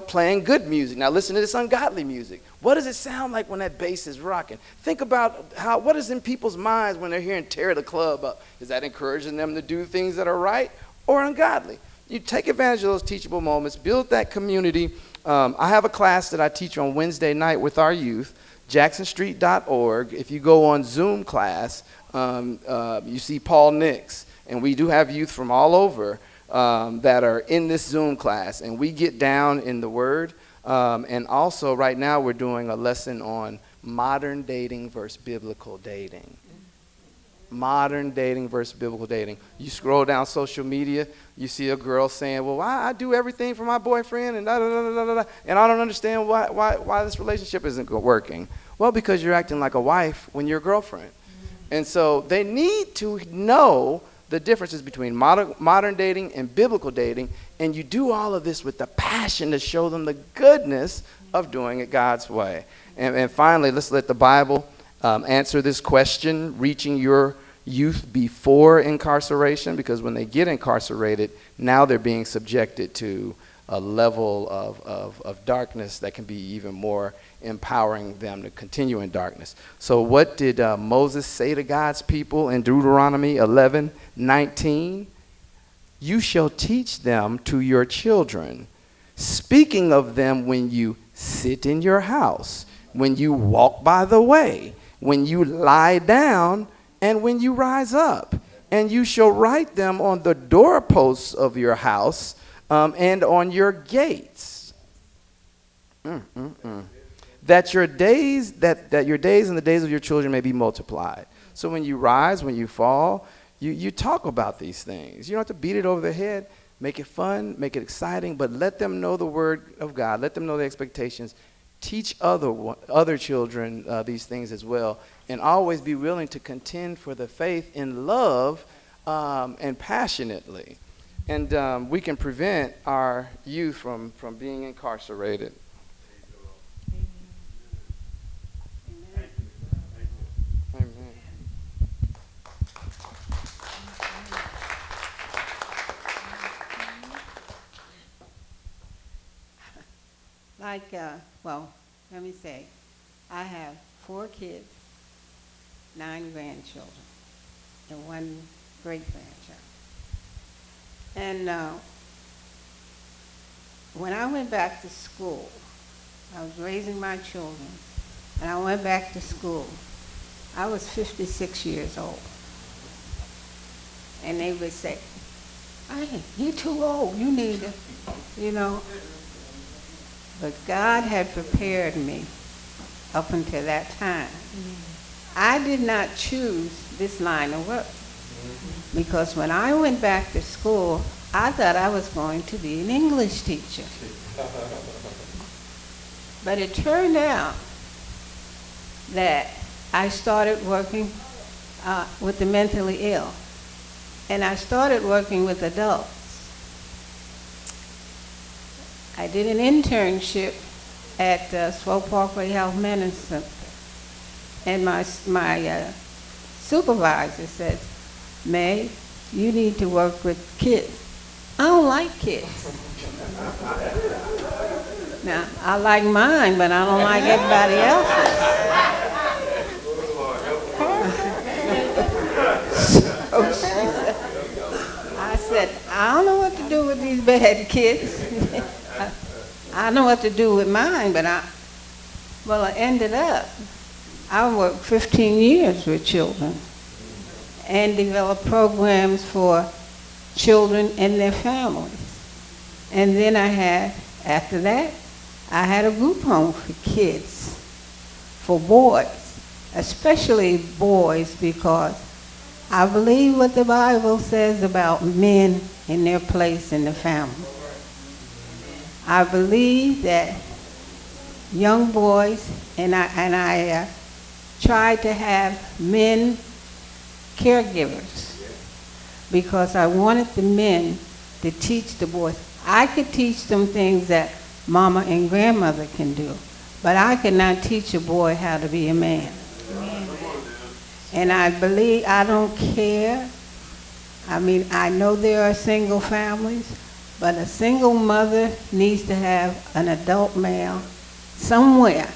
Playing good music. Now listen to this ungodly music. What does it sound like when that bass is rocking? Think about what is in people's minds when they're hearing Tear the Club Up. Is that encouraging them to do things that are right or ungodly? You take advantage of those teachable moments, build that community. I have a class that I teach on Wednesday night with our youth, jacksonstreet.org. If you go on Zoom class, you see Paul Nix, and we do have youth from all over that are in this Zoom class, and we get down in the Word. And also right now we're doing a lesson on modern dating versus biblical dating. Modern dating versus biblical dating. You scroll down social media, you see a girl saying, well, I do everything for my boyfriend, and and I don't understand why this relationship isn't working. Well, because you're acting like a wife when you're a girlfriend. And so they need to know the differences between modern dating and biblical dating, and you do all of this with the passion to show them the goodness of doing it God's way. And finally, let's let the Bible answer this question, reaching your youth before incarceration, because when they get incarcerated, now they're being subjected to a level of darkness that can be even more empowering them to continue in darkness. So what did Moses say to God's people in Deuteronomy 11:19? You shall teach them to your children, speaking of them when you sit in your house, when you walk by the way, when you lie down, and when you rise up. And you shall write them on the doorposts of your house and on your gates. That your days and the days of your children may be multiplied. So when you rise, when you fall, you talk about these things. You don't have to beat it over the head. Make it fun, make it exciting, but let them know the word of God. Let them know the expectations. Teach other children these things as well, and always be willing to contend for the faith in love and passionately. And we can prevent our youth from being incarcerated. Amen. Let me say, I have 4 kids, 9 grandchildren, and 1 great-grandchild. And when I went back to school, I was raising my children, and I went back to school. I was 56 years old. And they would say, hey, you're too old, you need to, But God had prepared me up until that time. I did not choose this line of work, because when I went back to school, I thought I was going to be an English teacher. But it turned out that I started working with the mentally ill, and I started working with adults. I did an internship at Swope Parkway Health Medicine, and my supervisor said, May, you need to work with kids. I don't like kids. Now, I like mine, but I don't like everybody else's. I said, I don't know what to do with these bad kids. I know what to do with mine, but Well, I ended up, I worked 15 years with children and developed programs for children and their families. And then after that, I had a group home for kids, for boys, especially boys, because I believe what the Bible says about men and their place in the family. I believe that young boys, and I tried to have men caregivers because I wanted the men to teach the boys. I could teach them things that mama and grandmother can do, but I could not teach a boy how to be a man. And I believe, I don't care. I mean, I know there are single families, but a single mother needs to have an adult male somewhere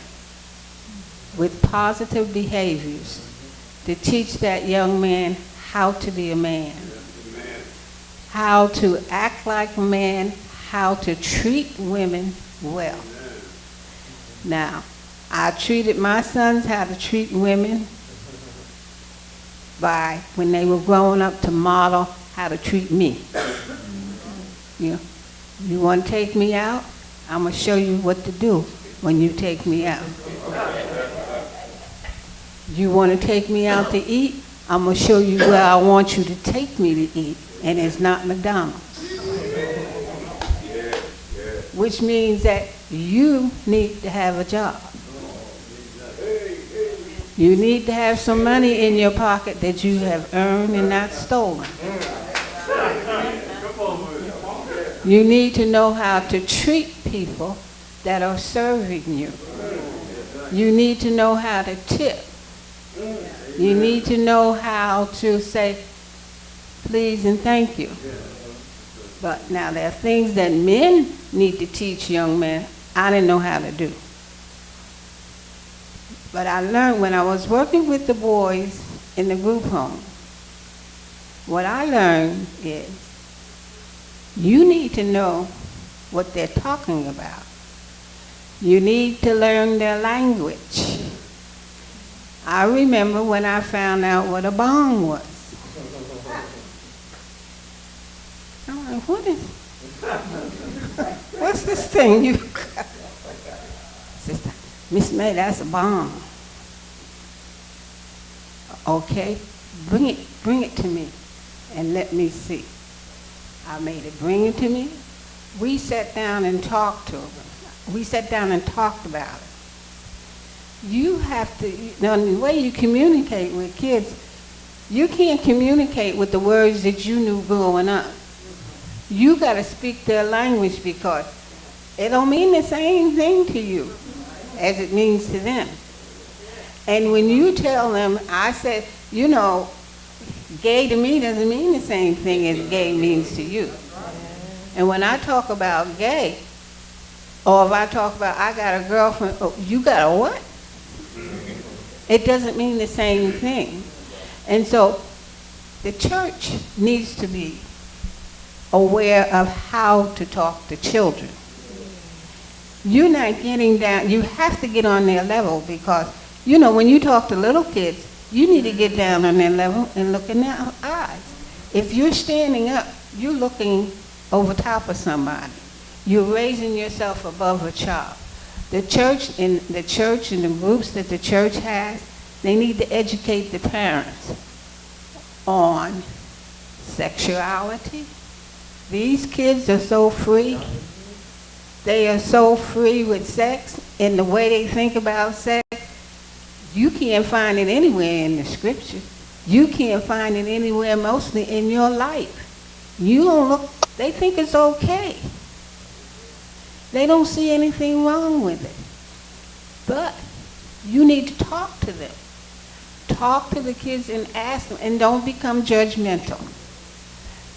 with positive behaviors to teach that young man how to be a man, how to act like a man, how to treat women well. Now, I treated my sons how to treat women by, when they were growing up, to model how to treat me. You want to take me out? I'm going to show you what to do when you take me out. You want to take me out to eat? I'm going to show you where I want you to take me to eat, and it's not McDonald's. Which means that you need to have a job. You need to have some money in your pocket that you have earned and not stolen. You need to know how to treat people that are serving you. You need to know how to tip. You need to know how to say please and thank you. But now there are things that men need to teach young men I didn't know how to do. But I learned when I was working with the boys in the group home, what I learned is you need to know what they're talking about. You need to learn their language. I remember when I found out what a bong was. I'm like, what's this thing you got? Sister, Miss May, that's a bong. Okay, bring it to me and let me see. I made it, bring it to me. We sat down and talked to them. We sat down and talked about it. You have to, the way you communicate with kids, you can't communicate with the words that you knew growing up. You got to speak their language because it don't mean the same thing to you as it means to them. And when you tell them, I said, gay to me doesn't mean the same thing as gay means to you. And when I talk about gay, or if I talk about I got a girlfriend, oh, you got a what? It doesn't mean the same thing. And so the church needs to be aware of how to talk to children. You're not getting down, you have to get on their level because, when you talk to little kids, you need to get down on their level and look in their eyes. If you're standing up, you're looking over top of somebody. You're raising yourself above a child. The church and the groups that the church has, they need to educate the parents on sexuality. These kids are so free. They are so free with sex and the way they think about sex. You can't find it anywhere in the scripture. You can't find it anywhere mostly in your life. You don't look, they think it's okay. They don't see anything wrong with it. But you need to talk to them. Talk to the kids and ask them, and don't become judgmental.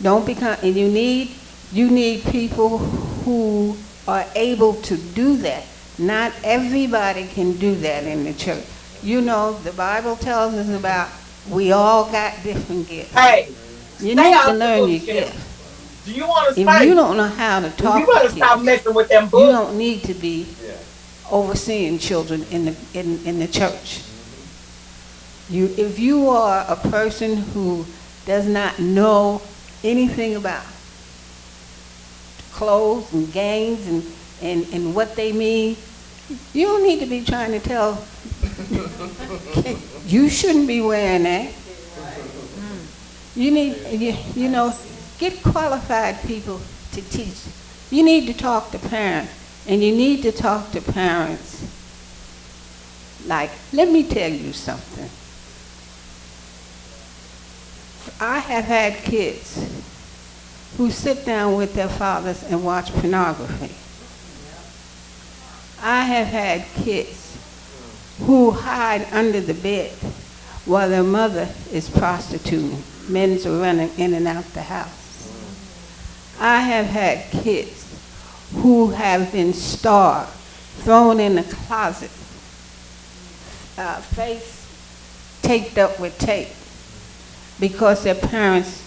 And you need people who are able to do that. Not everybody can do that in the church. The Bible tells us about we all got different gifts. Hey, you need to learn your gift. Do you want to If you don't know how to talk you better to stop kids, messing with them you books. don't need to be overseeing children in the church. If you are a person who does not know anything about clothes and gangs and what they mean, you don't need to be trying to tell, you shouldn't be wearing that. You need, get qualified people to teach. You need to talk to parents, and you need to talk to parents like, let me tell you something. I have had kids who sit down with their fathers and watch pornography. I have had kids who hide under the bed while their mother is prostituting. Men are running in and out the house. I have had kids who have been starved, thrown in a closet, face taped up with tape, because their parents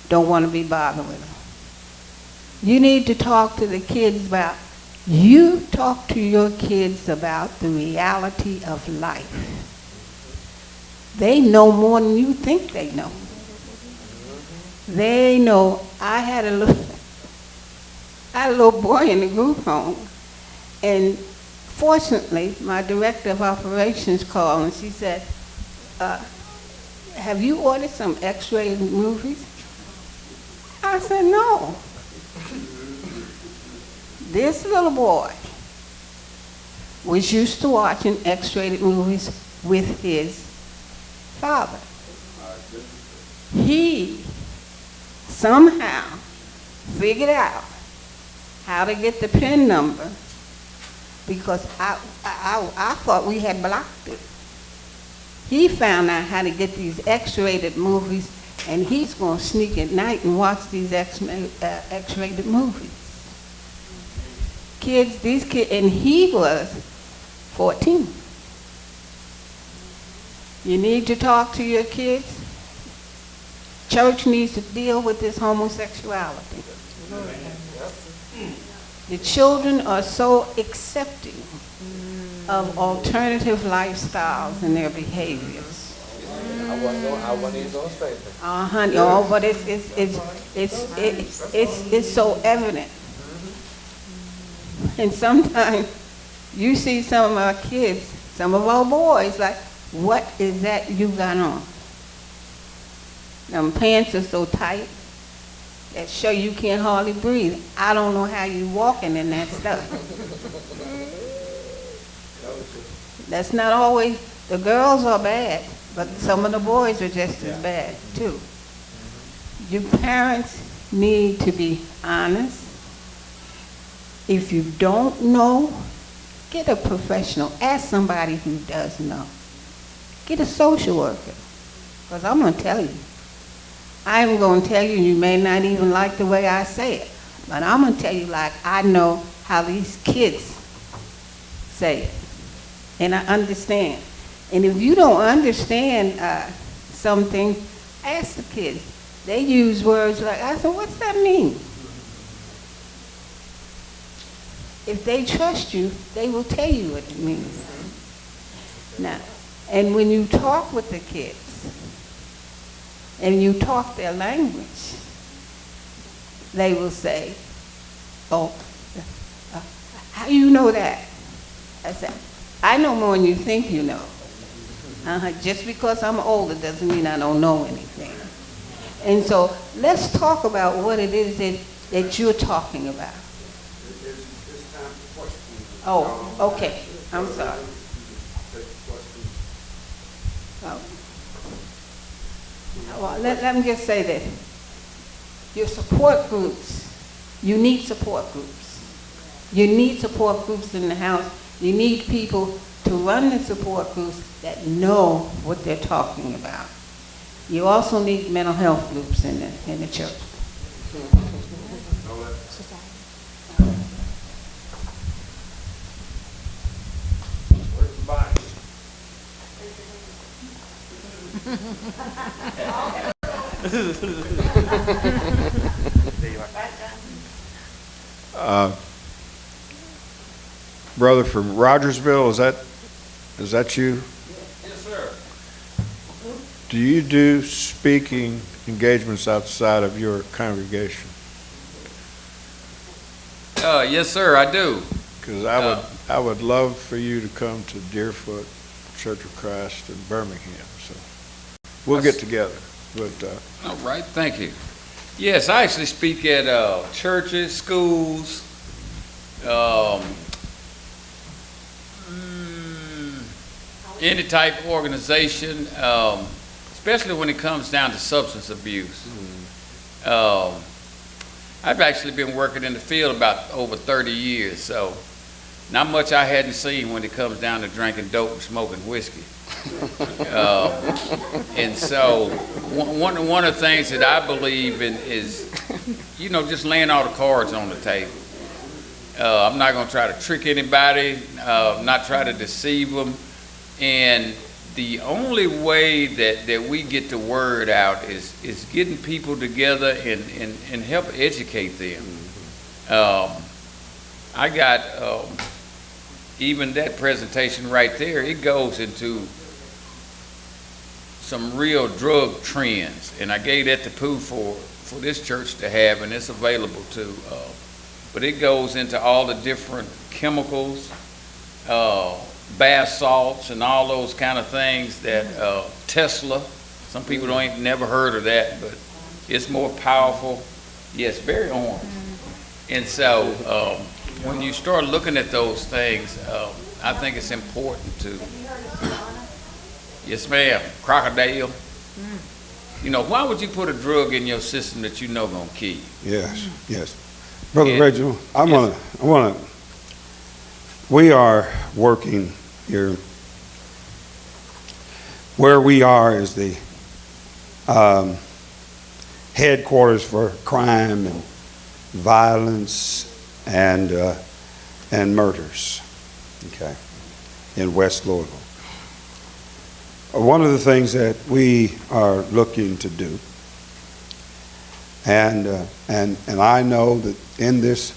don't want to be bothered with them. You need to talk to the kids about, you talk to your kids about the reality of life. They know more than you think they know. They know. I had a little boy in the group home, and fortunately, my director of operations called and she said, have you ordered some X-rated movies? I said, no. This little boy was used to watching X-rated movies with his father. He somehow figured out how to get the PIN number, because I thought we had blocked it. He found out how to get these X-rated movies, and he's going to sneak at night and watch these X-rated movies. These kids, and he was 14. You need to talk to your kids. Church needs to deal with this homosexuality. The children are so accepting of alternative lifestyles and their behaviors. I wasn't in those favors. No, but it's so evident. And sometimes you see some of our kids, some of our boys, like, what is that you got on? Them pants are so tight that show you can't hardly breathe. I don't know how you walking in that stuff. That's not always, the girls are bad, but some of the boys are just as bad too. Your parents need to be honest. If you don't know, get a professional. Ask somebody who does know. Get a social worker, because I'm going to tell you. I'm going to tell you, you may not even like the way I say it, but I'm going to tell you like I know how these kids say it, and I understand. And if you don't understand something, ask the kids. They use words like, I said, what's that mean? If they trust you, they will tell you what it means. Now, and when you talk with the kids, and you talk their language, they will say, oh, how you know that? I said, I know more than you think you know. Just because I'm older doesn't mean I don't know anything. And so let's talk about what it is that you're talking about. It's time for questions. Oh, okay. I'm sorry. Oh. Well, let me just say this. Your support groups, you need support groups. You need support groups in the house. You need people to run the support groups that know what they're talking about. You also need mental health groups in the church. Where's the body? brother from Rogersville. Is that you? Yes, sir. Do you do speaking engagements outside of your congregation? Yes, sir, I do. Because I would love for you to come to Deerfoot Church of Christ in Birmingham. So we'll get together. But All right, thank you. Yes, I actually speak at churches, schools, any type of organization, especially when it comes down to substance abuse. I've actually been working in the field about over 30 years, so not much I hadn't seen when it comes down to drinking dope and smoking whiskey. And so one of the things that I believe in is, just laying all the cards on the table. I'm not going to try to trick anybody, not try to deceive them. And the only way that we get the word out is getting people together and help educate them. I got even that presentation right there, it goes into some real drug trends, and I gave that to Pooh for this church to have, and it's available too. But it goes into all the different chemicals, bath salts, and all those kind of things that Tesla. Some people ain't never heard of that, but it's more powerful. Yes, very orange. And so when you start looking at those things, I think it's important to. Yes, ma'am. Crocodile. Why would you put a drug in your system that you know gonna kill you? Yes. Brother Yeah. Reginald, we are working here. Where we are is the headquarters for crime and violence and murders, okay, in West Louisville. One of the things that we are looking to do, and I know that in this,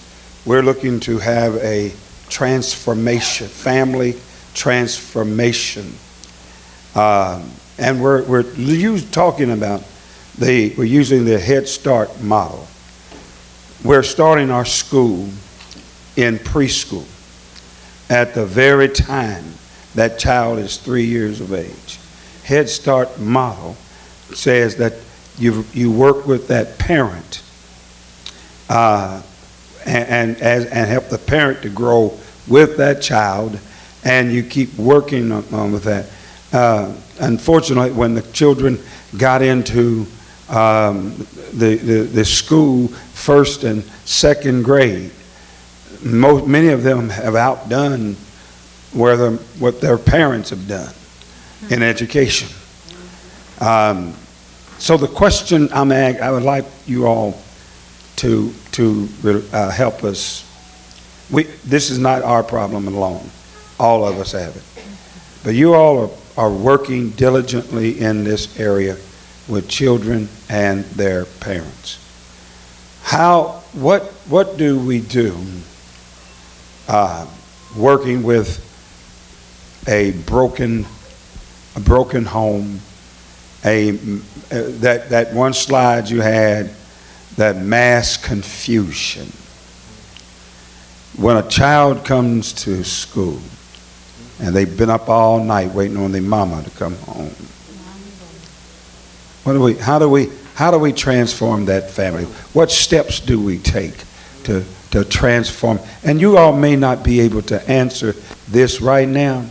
we're looking to have a transformation, family transformation, and we're talking about we're using the Head Start model. We're starting our school in preschool at the very time that child is 3 years of age. Head Start model says that you work with that parent and help the parent to grow with that child, and you keep working on with that. Unfortunately, when the children got into the school, first and second grade, many of them have outdone what their parents have done in education. So the question I would like you all to help us. This is not our problem alone. All of us have it. But you all are working diligently in this area with children and their parents. What do we do working with a broken home, that one slide you had, that mass confusion? When a child comes to school and they've been up all night waiting on their mama to come home, how do we transform that family? What steps do we take to transform? And you all may not be able to answer this right now,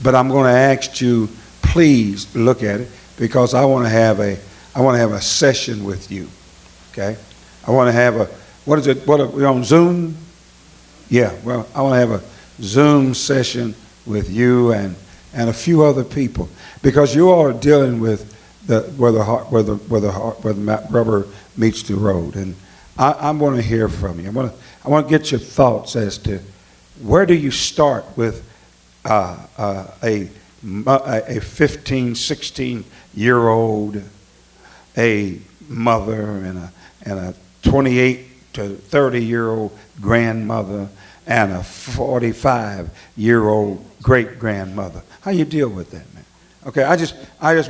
but I'm going to ask you, please look at it, because I want to have a session with you. Okay? I want to have what are we on Zoom? Yeah, well, I want to have a Zoom session with you and a few other people, because you all are dealing with where the rubber meets the road, and I'm going to hear from you. I want to get your thoughts as to where do you start with a 15, 16-year-old, a mother and a 28 to 30-year-old grandmother, and a 45-year-old great-grandmother. How you deal with that, man? Okay, I just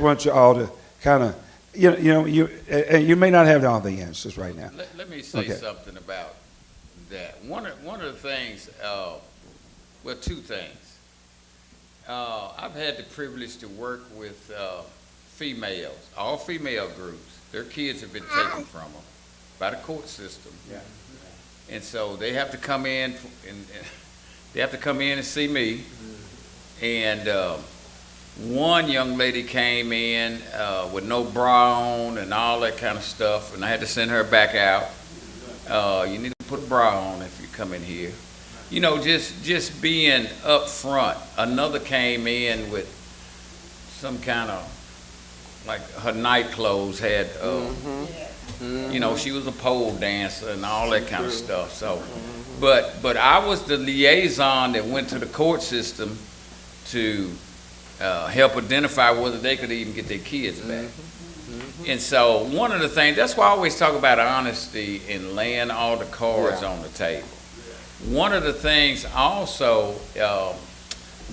want you all to kind of, you may not have all the answers right now. Let me say something about that. One of the things, well, two things. I've had the privilege to work with females, all female groups. Their kids have been taken from them by the court system. Yeah. And so they have to come in and see me. And one young lady came in with no bra on and all that kind of stuff, and I had to send her back out. You need to put a bra on if you come in here. You know, just being up front. Another came in with some kind of, like her night clothes had, you know, she was a pole dancer and all that kind of stuff. So, but I was the liaison that went to the court system to help identify whether they could even get their kids back. And so one of the things, that's why I always talk about honesty and laying all the cards on the table. One of the things also,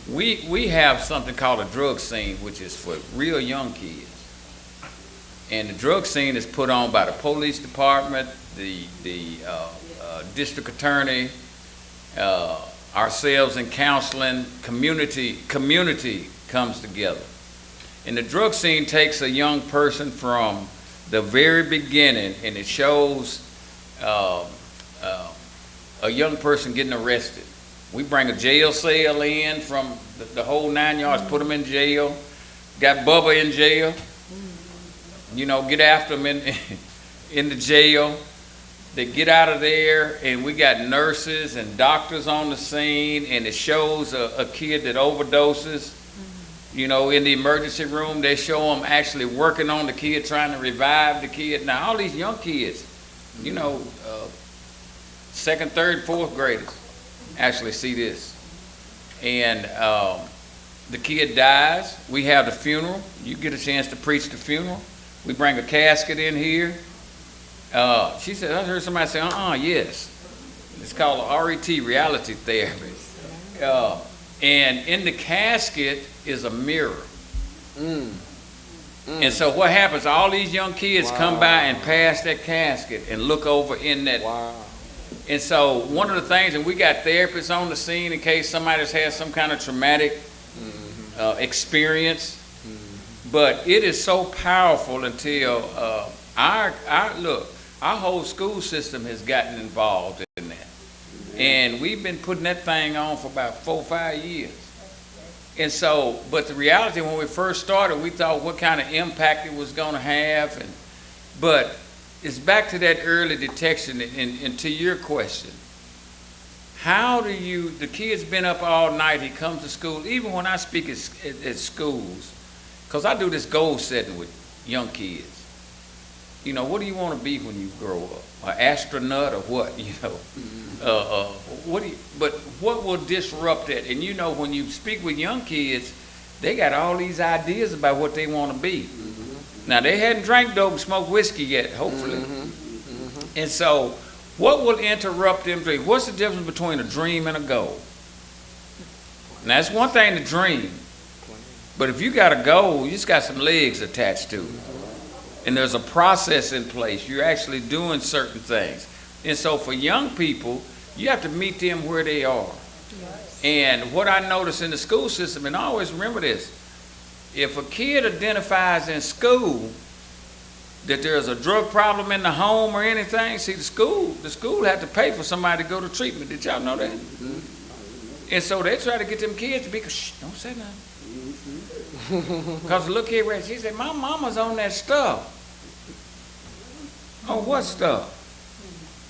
we have something called a drug scene, which is for real young kids. And the drug scene is put on by the police department, the district attorney, ourselves in counseling, community comes together. And the drug scene takes a young person from the very beginning, and it shows a young person getting arrested. We bring a jail cell in from the whole 9 yards, put them in jail, got Bubba in jail, you know, get after them in the jail. They get out of there, and we got nurses and doctors on the scene, and it shows a kid that overdoses. You know, in the emergency room, they show them actually working on the kid, trying to revive the kid. Now, all these young kids, you know, second, third, fourth graders actually see this. And the kid dies. We have the funeral. You get a chance to preach the funeral. We bring a casket in here. She said, I heard somebody say, yes. It's called RET, reality therapy. And in the casket is a mirror. And so what happens, all these young kids come by and pass that casket and look over in that. And so one of the things, and we got therapists on the scene in case somebody's had some kind of traumatic experience. But it is so powerful until our whole school system has gotten involved in that. And we've been putting that thing on for about 4 or 5 years. And so, but the reality, when we first started, we thought what kind of impact it was going to have. But it's back to that early detection. And to your question, how do you, the kid's been up all night, he comes to school, even when I speak at schools, because I do this goal setting with young kids. You know, what do you want to be when you grow up? An astronaut or what? You know, but what will disrupt that? And you know, when you speak with young kids, they got all these ideas about what they want to be. Now, they hadn't drank dope and smoked whiskey yet, hopefully. And so, what will interrupt them? What's the difference between a dream and a goal? Now, it's one thing to dream, but if you got a goal, you just got some legs attached to it. And there's a process in place. You're actually doing certain things. And so for young people, you have to meet them where they are. Yes. And what I notice in the school system, and I always remember this, if a kid identifies in school that there's a drug problem in the home or anything, see, the school have to pay for somebody to go to treatment. Did y'all know that? And so they try to get them kids to be, shh, don't say nothing. Because the little kid, she said, my mama's on that stuff. Oh, what stuff?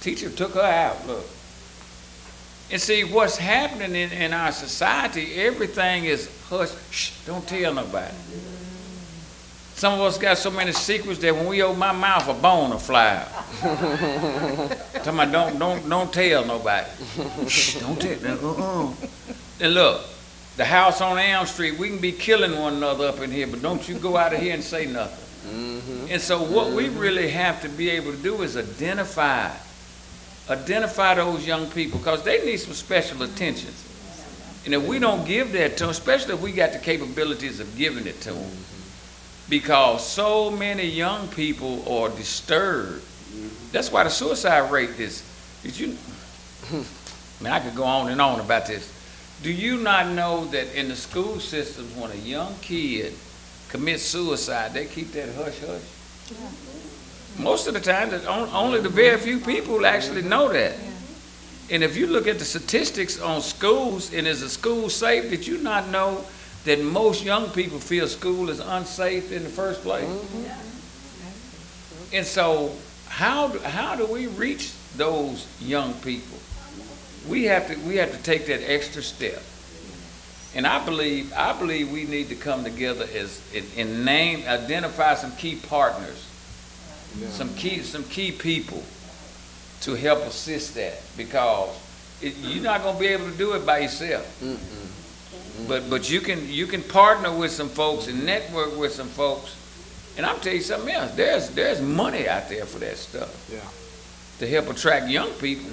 Teacher took her out, look. And see, what's happening in our society, everything is hush, shh, don't tell nobody. Some of us got so many secrets that when we open my mouth, a bone will fly out. Talking about don't tell nobody. Shh, don't tell. And look, the house on Elm Street, we can be killing one another up in here, but don't you go out of here and say nothing. And so what we really have to be able to do is identify identify those young people, because they need some special attention. And if we don't give that to them, especially if we got the capabilities of giving it to them, because so many young people are disturbed. That's why the suicide rate is, I mean, I could go on and on about this. Do you not know that in the school systems, when a young kid commits suicide, they keep that hush-hush? Most of the time, only the very few people actually know that. And if you look at the statistics on schools, and is a school safe, did you not know that most young people feel school is unsafe in the first place? And so how do we reach those young people? We have to take that extra step. And I believe we need to come together and identify some key partners, some key people to help assist that, because you're not going to be able to do it by yourself. But you can partner with some folks and network with some folks. And I'll tell you something else. There's money out there for that stuff. To help attract young people,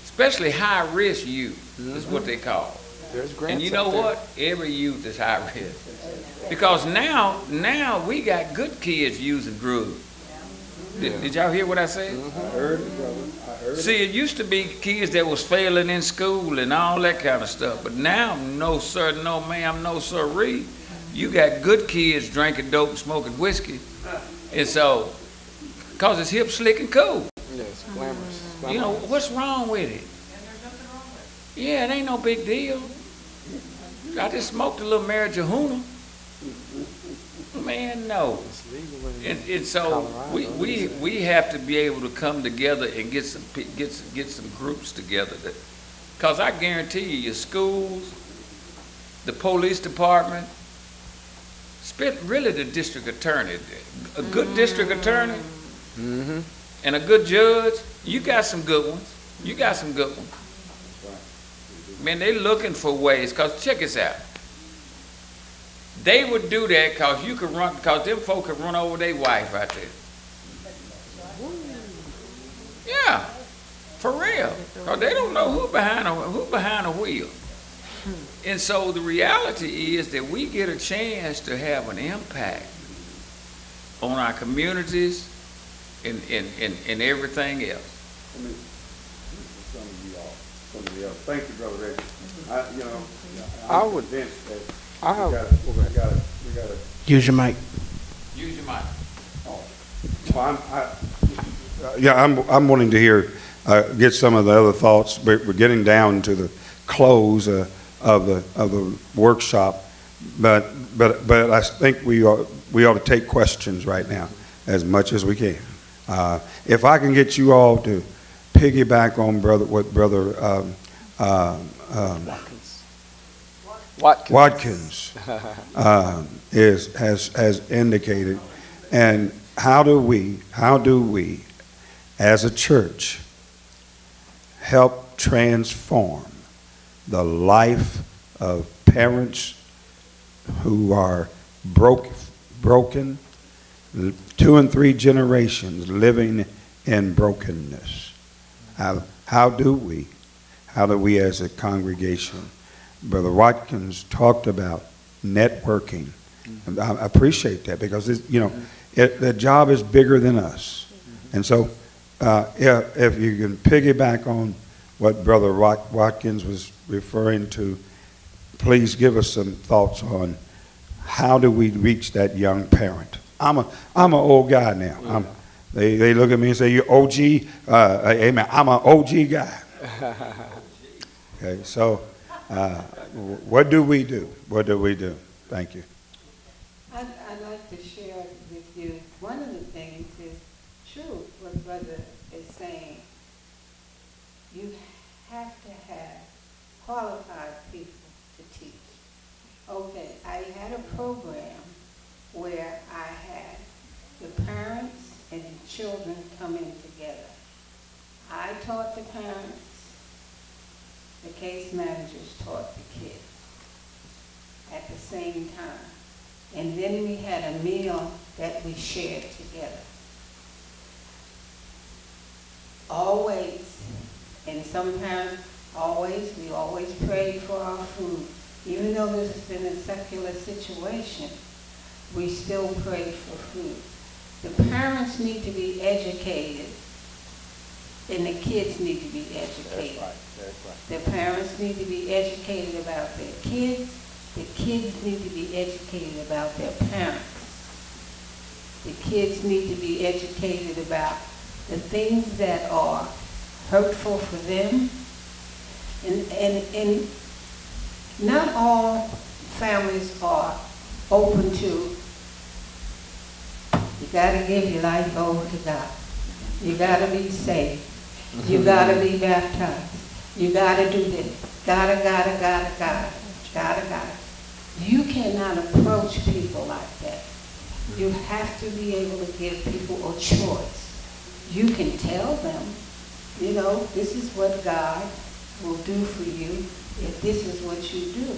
especially high risk youth is what they call. There's grants. And you know what? Every youth is high risk. Because now we got good kids using drugs. Did y'all hear what I said? I heard it, brother. I heard it. See, it used to be kids that was failing in school and all that kind of stuff. But now, no sir, no ma'am, no sirree. You got good kids drinking dope, smoking whiskey. And so, because it's hip, slick, and cool. Yeah, it's glamorous. You know, what's wrong with it? Yeah, it ain't no big deal. I just smoked a little marijuana. Man, no. And so we have to be able to come together and get some groups together. Because I guarantee you, your schools, the police department, really the district attorney, a good district attorney, and a good judge, you got some good ones. You got some good ones. Man, they looking for ways, because check this out. They would do that because them folk could run over their wife out there. Yeah, for real. Because they don't know who behind the wheel. And so the reality is that we get a chance to have an impact on our communities and everything else. Some of y'all. Thank you, Brother Reggie. We gotta. Use your mic. Use your mic. I'm wanting to hear, get some of the other thoughts. We're getting down to the close of the workshop, but I think we ought to take questions right now as much as we can. If I can get you all to piggyback on what Brother Watkins has indicated, and how do we as a church help transform the life of parents who are broken, 2 and 3 generations living in brokenness? How do we as a congregation? Brother Watkins talked about networking. And I appreciate that, because the job is bigger than us. And so if you can piggyback on what Brother Watkins was referring to, please give us some thoughts on how do we reach that young parent. I'm an old guy now. They look at me and say, "You're OG." Amen. I'm an OG guy. Okay, so what do we do? What do we do? Thank you. I'd like to share with you, one of the things is true what Brother is saying. You have to have qualified people to teach. Okay, I had a program where I had the parents and the children coming together. I taught the parents, the case managers taught the kids at the same time. And then we had a meal that we shared together. Always And sometimes, we always pray for our food. Even though this has been a secular situation, we still pray for food. The parents need to be educated, and the kids need to be educated. That's right. The parents need to be educated about their kids. The kids need to be educated about their parents. The kids need to be educated about the things that are hurtful for them. And not all families are open to, you gotta give your life over to God. You gotta be saved. You gotta be baptized. You gotta do this. Gotta. You cannot approach people like that. You have to be able to give people a choice. You can tell them, you know, this is what God will do for you if this is what you do.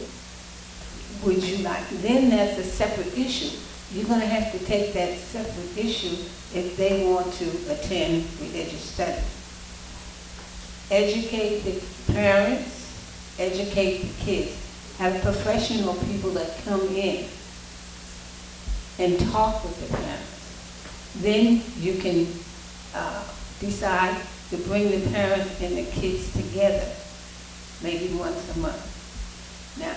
Would you like? Then that's a separate issue. You're going to have to take that separate issue if they want to attend religious studies. Educate the parents, educate the kids. Have professional people that come in and talk with the parents. Then you can decide to bring the parents and the kids together, maybe once a month. Now,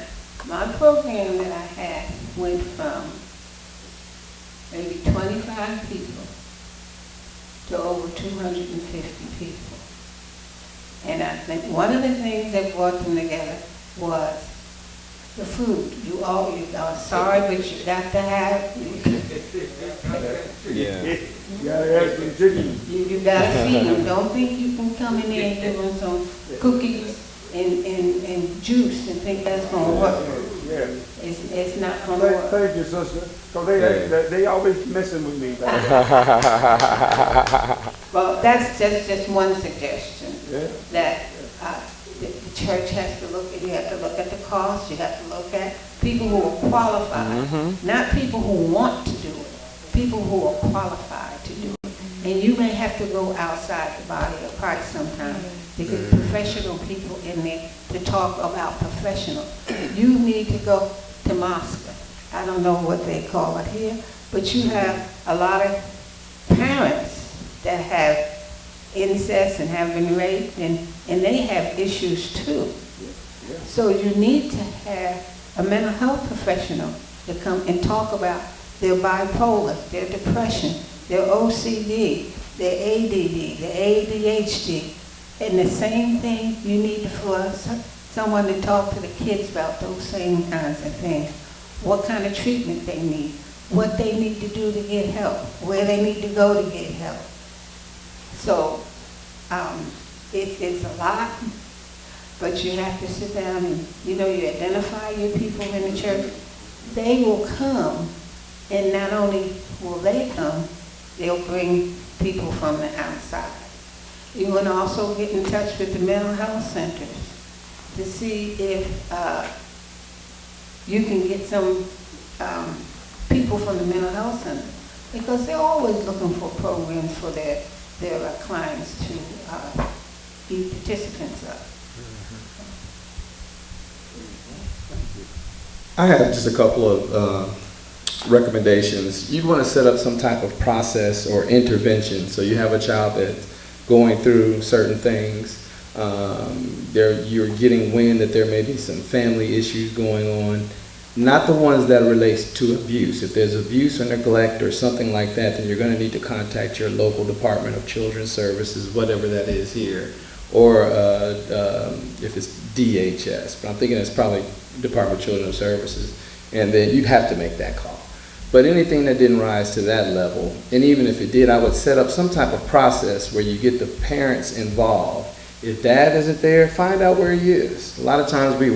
my program that I had went from maybe 25 people to over 250 people. And I think one of the things that brought them together was the food. You are sorry, but you got to have. Yeah. You got to feed them. Don't think you can come in there and give them some cookies and juice and think that's going to work. Yeah. It's not going to work. Thank you, sister. Because they always messing with me. Well, that's just one suggestion. Yeah. That the church has to look at. You have to look at the cost. You have to look at people who are qualified, not people who want to do it. People who are qualified to do it. And you may have to go outside the body of Christ sometimes to get professional people in there to talk about professional. You need to go to Moscow. I don't know what they call it here, but you have a lot of parents that have incest and have been raped, and they have issues too. So you need to have a mental health professional to come and talk about their bipolar, their depression, their OCD, their ADD, their ADHD. And the same thing you need for someone to talk to the kids about those same kinds of things. What kind of treatment they need, what they need to do to get help, where they need to go to get help. So it's a lot, but you have to sit down and, you identify your people in the church. They will come, and not only will they come, they'll bring people from the outside. You want to also get in touch with the mental health centers to see if you can get some people from the mental health center, because they're always looking for programs for their clients to be participants of. I have just a couple of recommendations. You'd want to set up some type of process or intervention. So you have a child that's going through certain things. You're getting wind that there may be some family issues going on. Not the ones that relates to abuse. If there's abuse or neglect or something like that, then you're going to need to contact your local Department of Children's Services, whatever that is here, or if it's DHS. But I'm thinking it's probably Department of Children's Services, and then you'd have to make that call. But anything that didn't rise to that level, and even if it did, I would set up some type of process where you get the parents involved. If dad isn't there, find out where he is. A lot of times the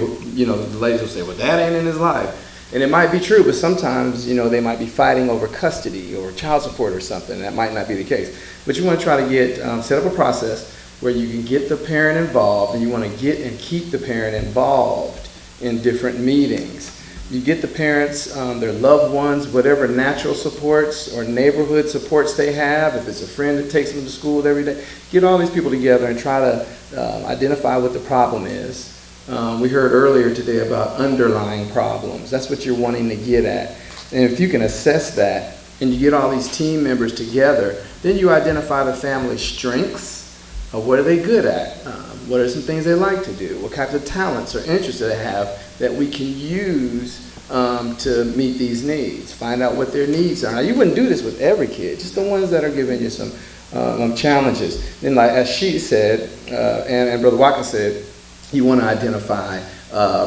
ladies will say, well, dad ain't in his life. And it might be true, but sometimes, they might be fighting over custody or child support or something. That might not be the case. But you want to try to get, set up a process where you can get the parent involved, and you want to get and keep the parent involved in different meetings. You get the parents, their loved ones, whatever natural supports or neighborhood supports they have, if it's a friend that takes them to school every day, get all these people together and try to identify what the problem is. We heard earlier today about underlying problems. That's what you're wanting to get at. And if you can assess that and you get all these team members together, then you identify the family's strengths. What are they good at? What are some things they like to do? What kinds of talents or interests do they have that we can use to meet these needs? Find out what their needs are. Now, you wouldn't do this with every kid, just the ones that are giving you some challenges. Then, like as she said, and Brother Watkins said, you want to identify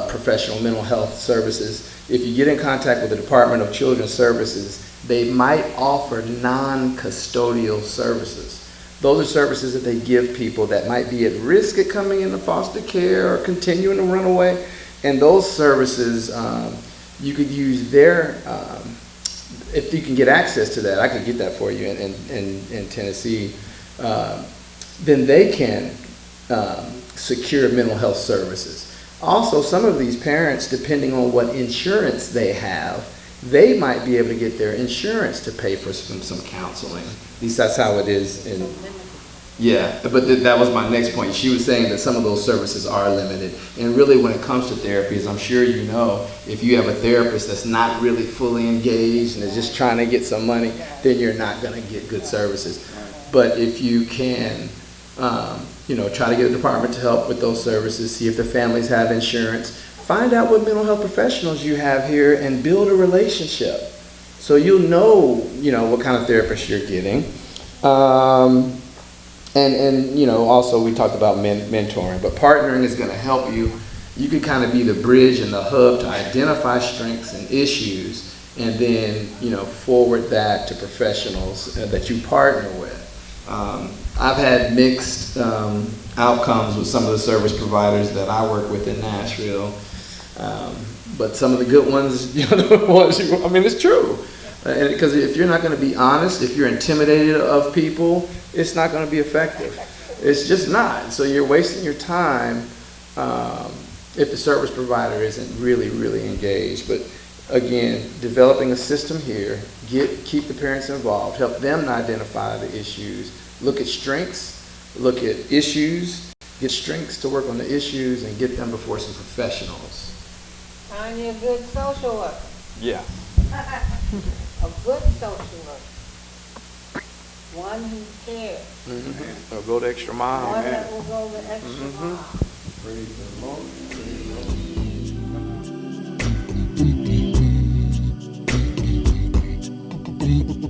professional mental health services. If you get in contact with the Department of Children's Services, they might offer non-custodial services. Those are services that they give people that might be at risk of coming into foster care or continuing to run away. And those services, you could use their, if you can get access to that, I could get that for you in Tennessee, then they can secure mental health services. Also, some of these parents, depending on what insurance they have, they might be able to get their insurance to pay for some counseling. At least that's how it is in, yeah, but that was my next point. She was saying that some of those services are limited. And really when it comes to therapy, as I'm sure you know, if you have a therapist that's not really fully engaged and is just trying to get some money, then you're not gonna get good services. But if you can, try to get a department to help with those services, see if the families have insurance, find out what mental health professionals you have here and build a relationship. So you'll know, what kind of therapist you're getting. Also we talked about mentoring, but partnering is gonna help you. You can kind of be the bridge and the hub to identify strengths and issues and then, forward that to professionals that you partner with. I've had mixed outcomes with some of the service providers that I work with in Nashville. But some of the good ones, it's true. Because if you're not going to be honest, if you're intimidated of people, it's not going to be effective. It's just not. So you're wasting your time if the service provider isn't really, really engaged. But again, developing a system here, keep the parents involved, help them identify the issues, look at strengths, look at issues, get strengths to work on the issues, and get them before some professionals. Find you a good social worker. Yeah. A good social worker. One who cares. Mm-hmm. Or go the extra mile. One that will go the extra mile. Praise the Lord. Praise the Lord.